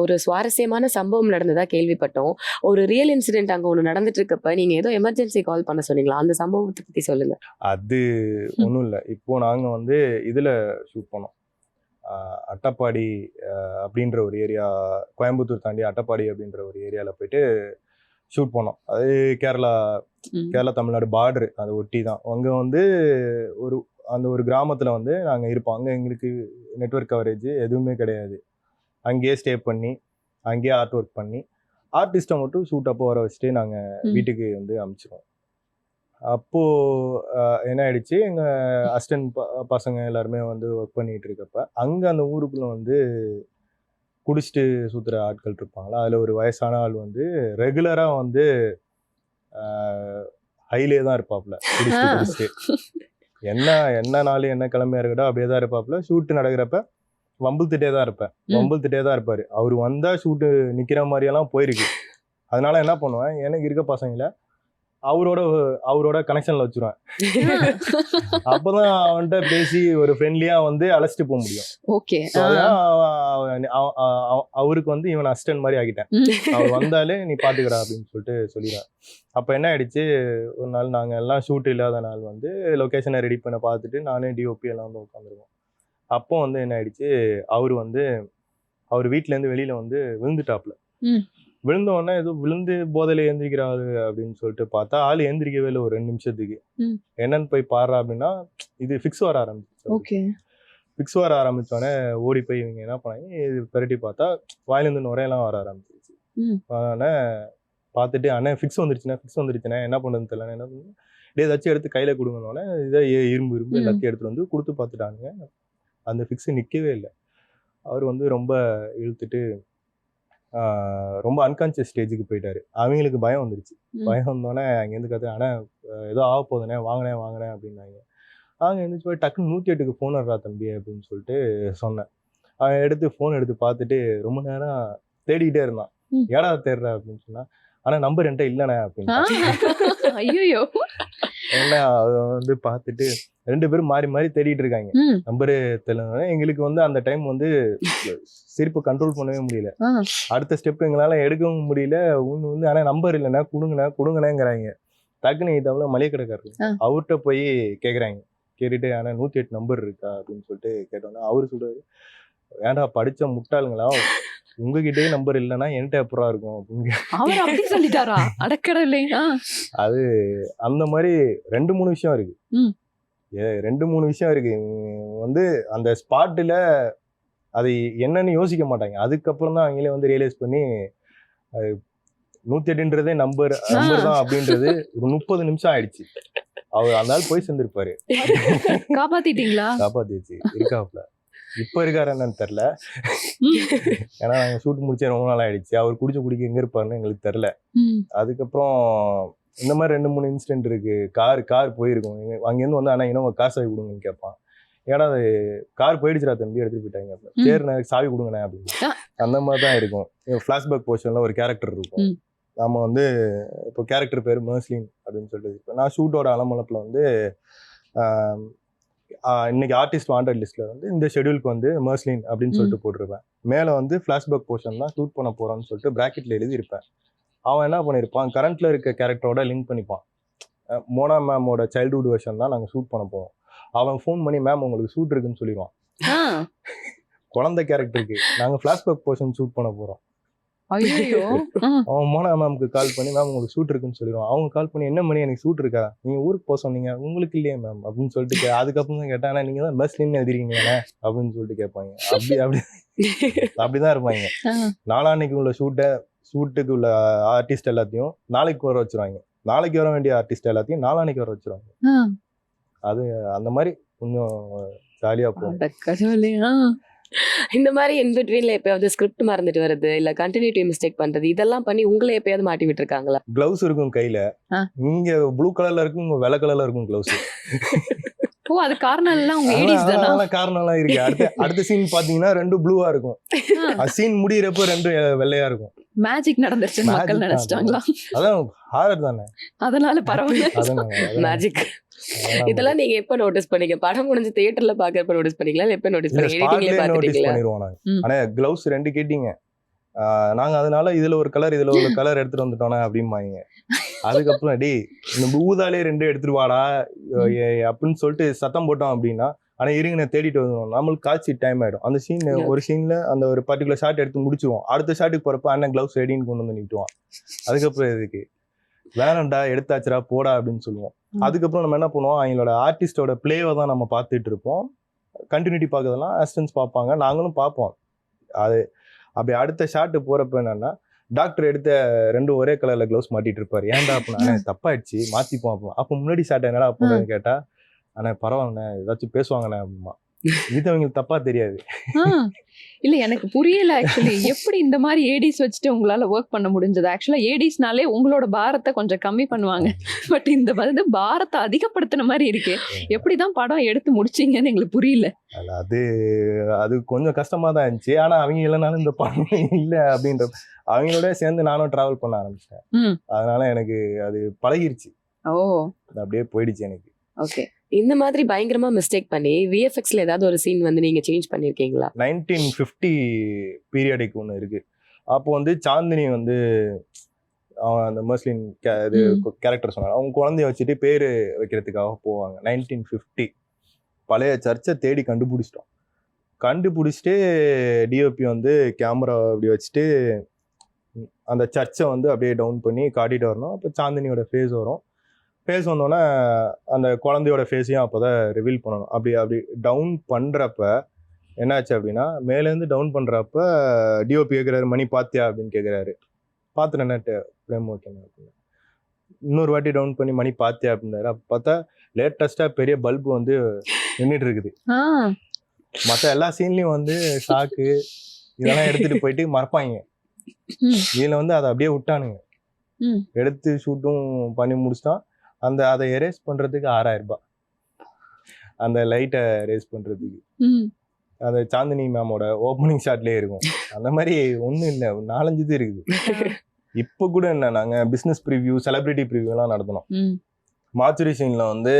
Speaker 3: ஒரு சுவாரஸ்யமான சம்பவம் நடந்ததா கேள்விப்பட்டோம். ஒரு ரியல் இன்சிடென்ட் அங்க ஒண்ணு நடந்துட்டு இருக்கப்ப நீங்க ஏதோ எமர்ஜென்சி கால் பண்ண சொன்னீங்களா? அந்த சம்பவத்தை பத்தி சொல்லுங்க.
Speaker 1: அது ஒன்றும் இல்லை. இப்போ நாங்கள் வந்து இதில் ஷூட் பண்ணோம். அட்டப்பாடி அப்படின்ற ஒரு ஏரியா, கோயம்புத்தூர் தாண்டி அட்டப்பாடி அப்படின்ற ஒரு ஏரியாவில் போயிட்டு ஷூட் பண்ணோம். அது கேரளா தமிழ்நாடு பார்டரு, அதை ஒட்டி தான். அங்கே வந்து அந்த ஒரு கிராமத்தில் வந்து நாங்கள் இருப்போம். அங்கே எங்களுக்கு நெட்வொர்க் கவரேஜ் எதுவுமே கிடையாது. அங்கேயே ஸ்டே பண்ணி அங்கேயே ஆர்ட் ஒர்க் பண்ணி ஆர்டிஸ்ட்டை மட்டும் ஷூட் அப்போ வர வச்சுட்டு நாங்கள் வீட்டுக்கு வந்து அனுப்பிச்சிடுவோம். அப்போது என்ன ஆயிடுச்சு, எங்கள் அசிஸ்டன்ட் பசங்க எல்லாருமே வந்து ஒர்க் பண்ணிகிட்டு இருக்கப்ப அங்கே அந்த ஊருக்குள்ளே வந்து குடிச்சிட்டு சுற்றுற ஆட்கள் இருப்பாங்களா, அதில் ஒரு வயசான ஆள் வந்து ரெகுலராக வந்து ஹைலே தான் இருப்பாப்புல. குடிச்சிட்டு என்ன நாள் என்ன கிளம்பியா இருக்கட்டும் அப்படியே தான் இருப்பாப்புல. ஷூட்டு நடக்கிறப்ப வம்பிழ்த்துட்டே தான் இருப்பாரு. அவர் வந்தா ஷூட்டு நிக்கிற மாதிரியெல்லாம் போயிருக்கு. அதனால என்ன பண்ணுவேன், எனக்கு இருக்க பசங்கள அவரோட கனெக்ஷன்ல வச்சிருவேன். அப்பதான் அவன்கிட்ட பேசி ஒரு ஃப்ரெண்ட்லியா வந்து அழைச்சிட்டு போக முடியும்.
Speaker 2: ஓகே.
Speaker 1: அவருக்கு வந்து இவன் அசிஸ்டன்ட் மாதிரி ஆகிட்டேன். அவர் வந்தாலே நீ பாத்துக்கடா அப்படின்னு சொல்லிடுறேன். அப்ப என்ன ஆயிடுச்சு, ஒரு நாள் நாங்க எல்லாம் ஷூட் இல்லாத நாள் வந்து லொகேஷனை ரெடி பண்ண பார்த்துட்டு நானே டிஓபி எல்லாம் வந்து உட்காந்துருக்கோம். அப்போ வந்து என்ன ஆயிடுச்சு, அவர் வீட்டுல இருந்து வெளியில வந்து விழுந்துட்டாப்ல. விழுந்த உடனே ஏதோ விழுந்து போதையில எழுந்திரிக்கிறாரு அப்படின்னு சொல்லிட்டு பார்த்தா ஆள் எழுந்திரிக்கவே இல்லை ஒரு 2 நிமிஷத்துக்கு. என்னன்னு போய் பாடுறா அப்படின்னா இது ஃபிக்ஸ் வர ஆரம்பிச்சு. ஃபிக்ஸ் வர ஆரம்பிச்சோடனே ஓடி போய் இவங்க என்ன பண்ணாங்க, இது பெரட்டி பார்த்தா வாயிலேருந்து நுரையெல்லாம் வர ஆரம்பிச்சிருச்சு. அதனால பார்த்துட்டு அண்ணன் ஃபிக்ஸ் வந்துருச்சுண்ணே என்ன பண்ணுறதுன்னு தெரியல. என்ன பண்ணுங்க ஏதாச்சும் எடுத்து கையில கொடுங்கன்னொடனே இதை இரும்பு எல்லாத்தையும் எடுத்துட்டு வந்து கொடுத்து பார்த்துட்டானுங்க. அந்த ஃபிக்ஸ் நிற்கவே இல்லை. அவர் வந்து ரொம்ப இழுத்துட்டு ரொம்ப அன்கான்சியஸ் ஸ்டேஜுக்கு போயிட்டாரு. அவங்களுக்கு பயம் வந்துருச்சு. பயம் வந்தோடனே அங்கேருந்து கற்று ஆனால் ஏதோ ஆக போதுனே வாங்கினேன் அப்படின்னாங்க. அவங்க எழுந்திரிச்சு போய் டக்குன்னு 108க்கு ஃபோன் வர்றா தம்பி அப்படின்னு சொல்லிட்டு சொன்னேன். அவன் ஃபோன் எடுத்து பார்த்துட்டு ரொம்ப நேரம் தேடிக்கிட்டே இருந்தான். ஏடா தேடுற அப்படின்னு சொன்னா, ஆனால் நம்பர் என்கிட்ட இல்லைண்ணே அப்படின்னு.
Speaker 2: ஐயோ.
Speaker 1: ஏன்னா வந்து பார்த்துட்டு 2 பேரும் மாறி மாறி தேடிட்டு இருக்காங்க. நம்பரு தெரியல. எங்களுக்கு வந்து அந்த டைம் வந்து சிரிப்பு கண்ட்ரோல் பண்ணவே முடியல. அடுத்த ஸ்டெப் எங்களால எடுக்கவும் முடியல. ஒன்று வந்து ஆனால் நம்பர் இல்லைண்ணா கொடுங்கண்ணேங்கிறாங்க. டக்குன்னு இதாவில் மளிகை கடைக்காரரு அவர்கிட்ட போய் கேட்குறாங்க. கேட்டுட்டு ஆனால் 108 நம்பர் இருக்கா அப்படின்னு சொல்லிட்டு கேட்டோன்னா அவரு சொல்றாரு, ஏன்டா படிச்ச முட்டாளுங்களா, உங்ககிட்டயே நம்பர் இல்லைன்னா என்கிட்ட எப்படா இருக்கும் அப்படின்னு
Speaker 2: சொல்லிட்டாரா? அடக்கடலை.
Speaker 1: அது அந்த மாதிரி 2-3 விஷயம் இருக்கு. 2-3 விஷயம் இருக்கு. வந்து அந்த ஸ்பாட்டில் அது என்னன்னு யோசிக்க மாட்டாங்க. அதுக்கப்புறம் தான் அவங்களே வந்து ரியலைஸ் பண்ணி 108ன்றதே நம்பர் தான் அப்படின்றது ஒரு 30 நிமிஷம் ஆயிடுச்சு. அவர் அந்த நாள் போய் சேர்ந்திருப்பாரு. காப்பாத்திடுச்சு. இருக்காப்ல. இப்ப இருக்காரு என்னன்னு தெரியல. ஏன்னா நாங்க ஷூட் முடிச்சே ரொம்ப நாள் ஆயிடுச்சு. அவர் குடிக்க எங்க இருப்பாருன்னு எங்களுக்கு தெரியல. அதுக்கப்புறம் இந்த மாதிரி 2-3 இன்சிடென்ட் இருக்கு. கார் போயிருக்கும். அங்கேருந்து வந்து ஆனால் இன்னும் கார் சாவி கொடுங்கன்னு கேட்பான். ஏன்னா அது கார் போயிடுச்சுடா தம்பி எடுத்துட்டு போயிட்டாங்க. சரி நான் சாவி கொடுங்கண்ணே அப்படின்னு. அந்த மாதிரி தான் இருக்கும். ஃபிளாஷ்பேக் போர்ஷன்ல ஒரு கேரக்டர் இருக்கும். நாம வந்து இப்போ கேரக்டர் பேர் மர்ஸ்லின் அப்படின்னு சொல்லிட்டு நான் ஷூட்டோட அலமளப்பில் வந்து இன்னைக்கு ஆர்டிஸ்ட் வாண்டட் லிஸ்ட்ல வந்து இந்த ஷெடியூலுக்கு வந்து மர்ஸ்லின் அப்படின்னு சொல்லிட்டு போட்டிருப்பேன். மேலே வந்து ஃபிளாஷ்பேக் போர்ஷன் தான் ஷூட் பண்ண போறோம்னு சொல்லிட்டு பிராக்கெட்ல எழுதியிருப்பேன். அவன் என்ன பண்ணியிருப்பான், கரண்ட்ல இருக்க கேரக்டரோட லிங்க் பண்ணிப்பான். மோனா மேமோட சைல்டுஹுட் வெர்ஷன் தான் நாங்கள் ஷூட் பண்ண போவோம். அவன் ஃபோன் பண்ணி மேம் உங்களுக்கு ஷூட் இருக்குன்னு சொல்லிடுவான்.
Speaker 2: ஆ.
Speaker 1: குழந்தை கேரக்டருக்கு நாங்கள் ஃப்ளாஷ்பேக் போர்ஷன் ஷூட் பண்ண போகிறோம்.
Speaker 2: ஐயோ.
Speaker 1: அவன் மோனா மேம்க்கு கால் பண்ணி மேம் உங்களுக்கு ஷூட் இருக்குன்னு சொல்லிடுவான். அவங்க கால் பண்ணி என்ன மணி எனக்கு ஷூட் இருக்கா, நீங்கள் ஊருக்கு போக சொன்னீங்க, உங்களுக்கு இல்லையே மேம் அப்படின்னு சொல்லிட்டு அதுக்கப்புறம் தான் கேட்டேன், ஆனால் நீங்கள் தான் பஸ்லின்னு எழுதிருக்கீங்களே அப்படின்னு சொல்லிட்டு கேட்பாங்க. அப்படிதான் இருப்பாங்க. நாளான்னைக்கு உள்ள ஷூட்டுக்கு உள்ள ஆர்டிஸ்ட் எல்லாத்தையும் நாளைக்கு வர வச்சிருவாங்க, நாளைக்கு வர வேண்டிய ஆர்டிஸ்ட் எல்லாத்தையும் நாளான்னைக்கு வர வச்சிருவாங்க. அது அந்த மாதிரி கொஞ்சம் ஜாலியா போகும்.
Speaker 3: இந்த மாதிரி இன்பிட்வீன்ல எப்பயாவது ஸ்கிரிப்ட் மறந்துட்டு வருது இல்ல கண்டினியூட்டி மிஸ்டேக் பண்றது இதெல்லாம் பண்ணி உங்களை எப்பயாவது மாட்டி விட்டுருக்காங்களா?
Speaker 1: கிளவுஸ் இருக்கும் கையில, இங்க ப்ளூ கலர்ல இருக்கும், இங்க வெள்ளை கலர்ல இருக்கும் கிளவுஸ்.
Speaker 2: ஓ, அது காரணம் எல்லாம் உங்க ஏடிஸ் தானா?
Speaker 1: காரணம் எல்லாம் இருக்கு. அடுத்த சீன் பாத்தீங்கன்னா 2 ப்ளூவா இருக்கும், சீன் முடியறப்ப 2 வெள்ளையா இருக்கும்.
Speaker 2: மேஜிக் நடந்துருச்சு மக்கள் நினைச்சிட்டாங்களா?
Speaker 1: அதான் ஹாரர் தானே,
Speaker 2: அதனால பரவாயில்ல.
Speaker 3: மேஜிக். இதெல்லாம் நீங்க எப்ப நோட்டீஸ் பண்ணீங்க? படம் முடிஞ்சு தியேட்டர்ல பாக்குறப்ப நோட்டீஸ் பண்ணீங்களா இல்ல எப்ப நோட்டீஸ் பண்ணீங்க? எடிட்டிங்ல பாத்துட்டீங்களா?
Speaker 1: ஆனா கிளவுஸ் 2 கேட்டீங்க, நாங்க அதனால இதுல ஒரு கலர் இதுல ஒரு கலர் எடுத்துட்டு வந்துட்டோம் அப்படிம்பாங்க. அதுக்கப்புறம் டேய் நம்ம ஊதாலே 2 எடுத்துட்டு வாடா அப்படின்னு சொல்லிட்டு சத்தம் போட்டோம் அப்படின்னா, ஆனா இருங்க நான் தேடிட்டு வருவோம், நம்மளுக்கு காட்சி டைம் ஆயிடும். அந்த சீன் ஒரு சீன்ல அந்த ஒரு பர்டிகுலர் ஷாட் எடுத்து முடிச்சுவோம், அடுத்த ஷாட்டுக்கு போறப்ப அண்ணன் கிளவுஸ் ரெடின்னு கொண்டு வந்து நிட்டுவான். அதுக்கப்புறம் எதுக்கு வேணாம்டா எடுத்தாச்சுரா போடா அப்படின்னு சொல்லுவோம். அதுக்கப்புறம் நம்ம என்ன பண்ணுவோம், அவங்களோட ஆர்டிஸ்டோட பிளேவை தான் நம்ம பார்த்துட்டு இருப்போம். கண்டினியூட்டி பார்க்கறதெல்லாம் அசிஸ்டன்ஸ் பார்ப்பாங்க, நாங்களும் பார்ப்போம். அது அப்படி அடுத்த ஷாட்டு போறப்ப என்னன்னா, டாக்டர் எடுத்த 2 ஒரே கலர்ல கிளவுஸ் மாட்டிட்டு இருப்பாரு. ஏன்டா அப்படின்னா தப்பாயிடுச்சு மாத்திப்போம். அப்போ முன்னாடி ஷாட் என்னடா அப்படின்னு கேட்டா, ஆனா பரவாயில்லண்ணே ஏதாச்சும் பேசுவாங்கண்ணே அப்படிமா. இது அவங்களுக்கு தப்பா தெரியாது.
Speaker 2: இல்ல எனக்கு புரியல ஆக்சுவலி, எப்படி இந்த மாதிரி ஏடிஸ் வச்சுட்டு உங்களால ஒர்க் பண்ண முடிஞ்சது? ஆக்சுவலா ஏடிஸ்னாலே உங்களோட பாரத்தை கொஞ்சம் கம்மி பண்ணுவாங்க, பட் இந்த வந்து பாரத்தை அதிகப்படுத்தின மாதிரி இருக்கு. எப்படிதான் படம் எடுத்து முடிச்சீங்கன்னு எங்களுக்கு புரியல.
Speaker 1: அது கொஞ்சம் கஷ்டமா தான் இருந்துச்சு. ஆனா அவங்க இல்லைனாலும் இந்த படம் இல்லை அப்படின்ற அவங்களோட சேர்ந்து நானும் டிராவல் பண்ண ஆரம்பிச்சிட்டேன். அதனால எனக்கு அது பழகிருச்சு.
Speaker 2: ஓ,
Speaker 1: அப்படியே போயிடுச்சு எனக்கு.
Speaker 2: ஓகே.
Speaker 3: இந்த மாதிரி பயங்கரமா மிஸ்டேக் பண்ணி விஎஃப்எக்ஸ்ல ஏதாவது ஒரு சீன் வந்து நீங்க சேஞ்ச் பண்ணிருக்கீங்களா?
Speaker 1: 1950 பீரியடிக் ஒன்று இருக்கு. அப்போ வந்து சாந்தினி வந்து அந்த முஸ்லிம் கேரக்டர் சொன்னாங்க, அவங்க குழந்தைய வச்சுட்டு பேரு வைக்கிறதுக்காக போவாங்க. 1950 பழைய சர்ச்சை தேடி கண்டுபிடிச்சிட்டு டிஓபி வந்து கேமரா அப்படி வச்சுட்டு அந்த சர்ச்சை வந்து அப்படியே டவுன் பண்ணி காட்டிட்டு வரணும். அப்போ சாந்தினியோட ஃபேஸ் வரும். ஃபேஸ் வந்தோடனே அந்த குழந்தையோட ஃபேஸையும் அப்போ தான் ரிவீல் பண்ணணும். அப்படி டவுன் பண்ணுறப்ப என்னாச்சு அப்படின்னா, மேலேருந்து டவுன் பண்ணுறப்ப டிஓபி கேட்குறாரு, மணி பார்த்தியா அப்படின்னு கேட்குறாரு. பார்த்துட்டேன்ட்டு ஃப்ரேம் ஓகேண்ணா அப்படின்னு. இன்னொரு வாட்டி டவுன் பண்ணி மணி பார்த்தியா அப்படின்னாரு. அப்போ பார்த்தா லேட்டஸ்ட்டாக பெரிய பல்பு வந்து நின்றுட்டு இருக்குது. மற்ற எல்லா சீன்லேயும் வந்து ஷாக்கு இதெல்லாம் எடுத்துகிட்டு போயிட்டு மறப்பாங்க. இதில் வந்து அதை அப்படியே விட்டானுங்க. எடுத்து ஷூட்டும் பண்ணி முடிச்சிட்டான். அதை எரேஸ் பண்றதுக்கு 6000 ரூபாய், அந்த லைட்டை எரேஸ் பண்றதுக்கு. அந்த சாந்தினி மேமோட ஓப்பனிங் ஷாட்லயே இருக்கும். அந்த மாதிரி ஒன்றும் இல்லை, 4-5 இது இருக்குது. இப்போ கூட என்ன, நாங்க பிசினஸ் ப்ரிவியூ செலிபிரிட்டி ப்ரிவியூ எல்லாம் நடத்தணும். மாச்சுரி சீன்ல வந்து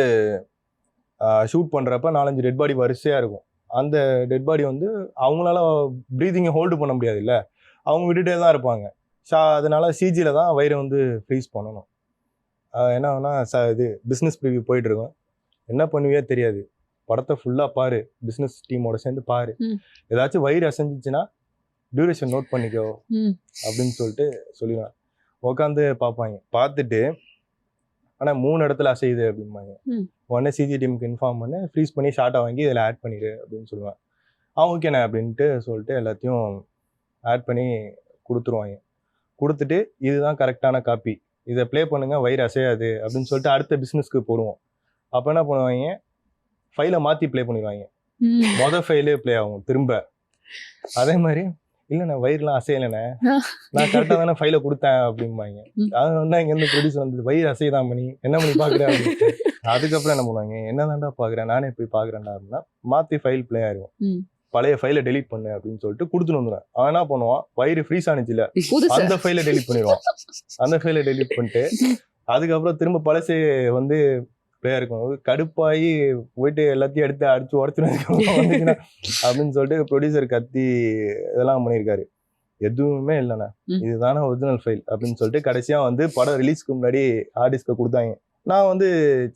Speaker 1: ஷூட் பண்றப்ப 4-5 டெட் பாடி வரிசையா இருக்கும். அந்த டெட் பாடி வந்து அவங்களால ப்ரீதிங்கை ஹோல்டு பண்ண முடியாது இல்லை, அவங்க விட்டுட்டே தான் இருப்பாங்க. அதனால சிஜியில தான் வயிறை வந்து ஃப்ரீஸ் பண்ணணும். என்ன ஆகுனா இது பிஸ்னஸ் ப்ரிவியூ போயிட்டு இருக்கோம், என்ன பண்ணுவியே தெரியாது, படத்தை ஃபுல்லாக பாரு, பிஸ்னஸ் டீமோட சேர்ந்து பாரு, ஏதாச்சும் வயிறு அசைஞ்சிச்சுன்னா டியூரேஷன் நோட் பண்ணிக்கோ அப்படின்னு சொல்லிடுவேன். உட்காந்து பார்ப்பாங்க. பார்த்துட்டு ஆனால் 3 இடத்துல அசையுது அப்படிம்பாங்க. உடனே சிஜி டீமுக்கு இன்ஃபார்ம் பண்ணி ஃப்ரீஸ் பண்ணி ஷார்ட்டை வாங்கி இதில் ஆட் பண்ணிடு அப்படின்னு சொல்லுவேன். ஓகேண்ணே அப்படின்ட்டு சொல்லிட்டு எல்லாத்தையும் ஆட் பண்ணி கொடுத்துருவாங்க. கொடுத்துட்டு இதுதான் கரெக்டான காப்பி, இதை ப்ளே பண்ணுங்க, வயிறு அசையாது அப்படின்னு சொல்லிட்டு அடுத்த பிஸ்னஸ்க்கு போடுவோம். அப்போ என்ன பண்ணுவாங்க, ஃபைலை மாற்றி ப்ளே பண்ணிடுவாங்க. மொதல் ஃபைலே ப்ளே ஆகும் திரும்ப. அதே மாதிரி இல்லைண்ணே வயிறுலாம் அசையலைண்ணே, நான் கரெக்டாக தானே ஃபைலை கொடுத்தேன் அப்படிம்பாங்க. அது வந்து இங்கேருந்து ப்ரொடியூசர் வந்து வயிறு அசைதான் மணி, என்ன பண்ணி பார்க்குறேன் அப்படின்னு. அதுக்கப்புறம் என்ன பண்ணுவாங்க, என்ன தாண்டா பார்க்குறேன், நானே போய் பார்க்குறேன்டா அப்படின்னா மாற்றி ஃபைல் ப்ளே ஆயிடும். பழைய ஃபைலை டெலிட் பண்ணு அப்படின்னு சொல்லிட்டு கொடுத்துட்டு வந்துடுவேன். அவன் என்ன பண்ணுவான், வயிறு ஃப்ரீஸ் ஆனிச்சுல அந்த ஃபைலை டெலிட் பண்ணிடுவான். அந்த ஃபைலை டெலிட் பண்ணிட்டு அதுக்கப்புறம் திரும்ப பழசு வந்து ப்ளே இருக்கும். கடுப்பாகி போயிட்டு எல்லாத்தையும் எடுத்து அடிச்சு உடச்சுனா அப்படின்னு சொல்லிட்டு ப்ரொடியூசர் கத்தி இதெல்லாம் பண்ணியிருக்காரு. எதுவுமே இல்லைண்ணா, இதுதானே ஒரிஜினல் ஃபைல் அப்படின்னு சொல்லிட்டு கடைசியாக வந்து படம் ரிலீஸ்க்கு முன்னாடி ஆர்டிஸ்ட்க்கு கொடுத்தாங்க. நான் வந்து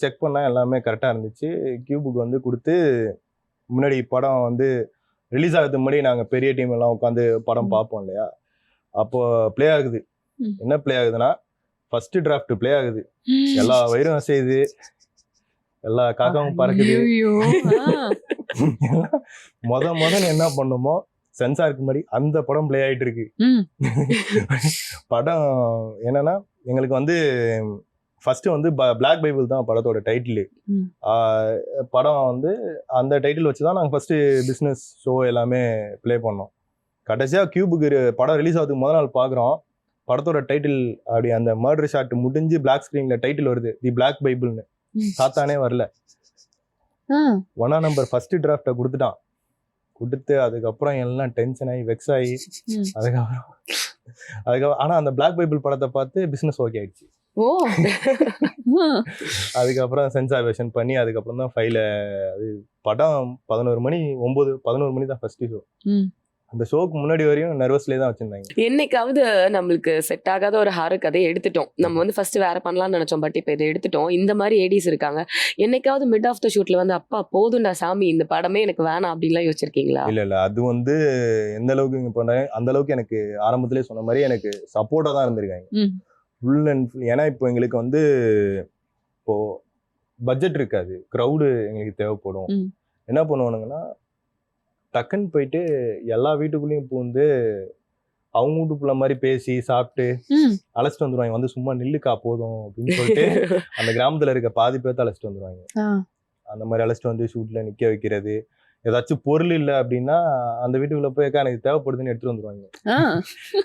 Speaker 1: செக் பண்ணேன், எல்லாமே கரெக்டாக இருந்துச்சு. கியூபுக்கு வந்து கொடுத்து முன்னாடி படம் வந்து ரிலீஸ் ஆகிறதுக்கு முன்னாடி நாங்கள் பெரிய டீம் எல்லாம் உட்காந்து படம் பார்ப்போம் இல்லையா, அப்போ ப்ளே ஆகுது. என்ன ப்ளே ஆகுதுன்னா ஃபர்ஸ்ட் டிராஃப்ட் ப்ளே ஆகுது. எல்லா வயிறும் அசையுது, எல்லா காக்காவும் பறக்குது. முதல்ல என்ன பண்ணுமோ சென்சாருக்கு முன்னாடி அந்த படம் ப்ளே ஆயிட்டு இருக்கு. படம் என்னன்னா எங்களுக்கு வந்து ஃபர்ஸ்ட் வந்து பிளாக் பைபிள் தான் படத்தோட டைட்டில். படம் வந்து அந்த டைட்டில் வச்சு தான் நாங்கள் ஃபர்ஸ்ட் பிஸ்னஸ் ஷோ எல்லாமே ப்ளே பண்ணோம். கடைசியாக கியூபுக்கு படம் ரிலீஸ் ஆகிறதுக்கு முதல் நாள் பார்க்குறோம், படத்தோட டைட்டில் அப்படி அந்த மர்டர் ஷாட் முடிஞ்சு பிளாக் ஸ்க்ரீன்ல டைட்டில் வருது, தி பிளாக் பைபிள்னு. சாத்தானே வரல. 1 நம்பர் ஃபர்ஸ்ட் டிராஃப்டை கொடுத்துட்டான். கொடுத்து அதுக்கப்புறம் எல்லாம் டென்ஷன் ஆகி வெக்ஸ் ஆகி அதுக்கப்புறம் ஆனால் அந்த பிளாக் பைபிள் படத்தை பார்த்து பிஸ்னஸ் ஓகே ஆயிடுச்சு. அதுக்கப்புறம் சென்சார்வேஷன் பண்ணி அதுக்கப்புறம் தான் ஃபைல அது படம் 11 மணி தான் ஃபர்ஸ்ட் ஷோ. அந்த ஷோக்கு முன்னாடி வரையும் நர்வஸ்லேயே தான் வச்சிருந்தாங்க.
Speaker 3: என்னைக்காவது நம்மளுக்கு செட் ஆகாத ஒரு ஹாரர் கதையை எடுத்துட்டோம், நம்ம வந்து ஃபர்ஸ்ட் வேற பண்ணலாம்னு நினைச்சோம், பட் இப்போ இதை எடுத்துட்டோம், இந்த மாதிரி ஏடிஸ் இருக்காங்க, என்னைக்காவது மிட் ஆஃப் த ஷூட்ல வந்து அப்பா போதும்டா சாமி இந்த படமே எனக்கு வேணாம் அப்படின்லாம் யோசிச்சிருக்கீங்களா?
Speaker 1: இல்ல அது வந்து எந்த அளவுக்கு இங்க பண்ண அந்த அளவுக்கு எனக்கு ஆரம்பத்திலே சொன்ன மாதிரி எனக்கு சப்போர்ட்டா தான் இருந்திருக்காங்க ஃபுல் அண்ட் ஃபுல். ஏன்னா இப்போ எங்களுக்கு வந்து இப்போ பட்ஜெட் இருக்காது, க்ரௌடு எங்களுக்கு தேவைப்படும். என்ன பண்ணுவானுங்கன்னா டக்குன்னு போயிட்டு எல்லா வீட்டுக்குள்ளேயும் பூந்து அவங்க வீட்டுக்குள்ள மாதிரி பேசி சாப்பிட்டு அழைச்சிட்டு வந்துருவாங்க. வந்து சும்மா நில்லுக்கா போதும் அப்படின்னு சொல்லிட்டு அந்த கிராமத்துல இருக்க பாதி பேர்த்த அழைச்சிட்டு வந்துருவாங்க. அந்த மாதிரி அழைச்சிட்டு வந்து ஷூட்ல நிக்க வைக்கிறது. ஏதாச்சும் பொருள் இல்லை அப்படின்னா அந்த வீட்டுக்குள்ள போய் எனக்கு தேவைப்படுதுன்னு எடுத்துட்டு வந்துருவாங்க.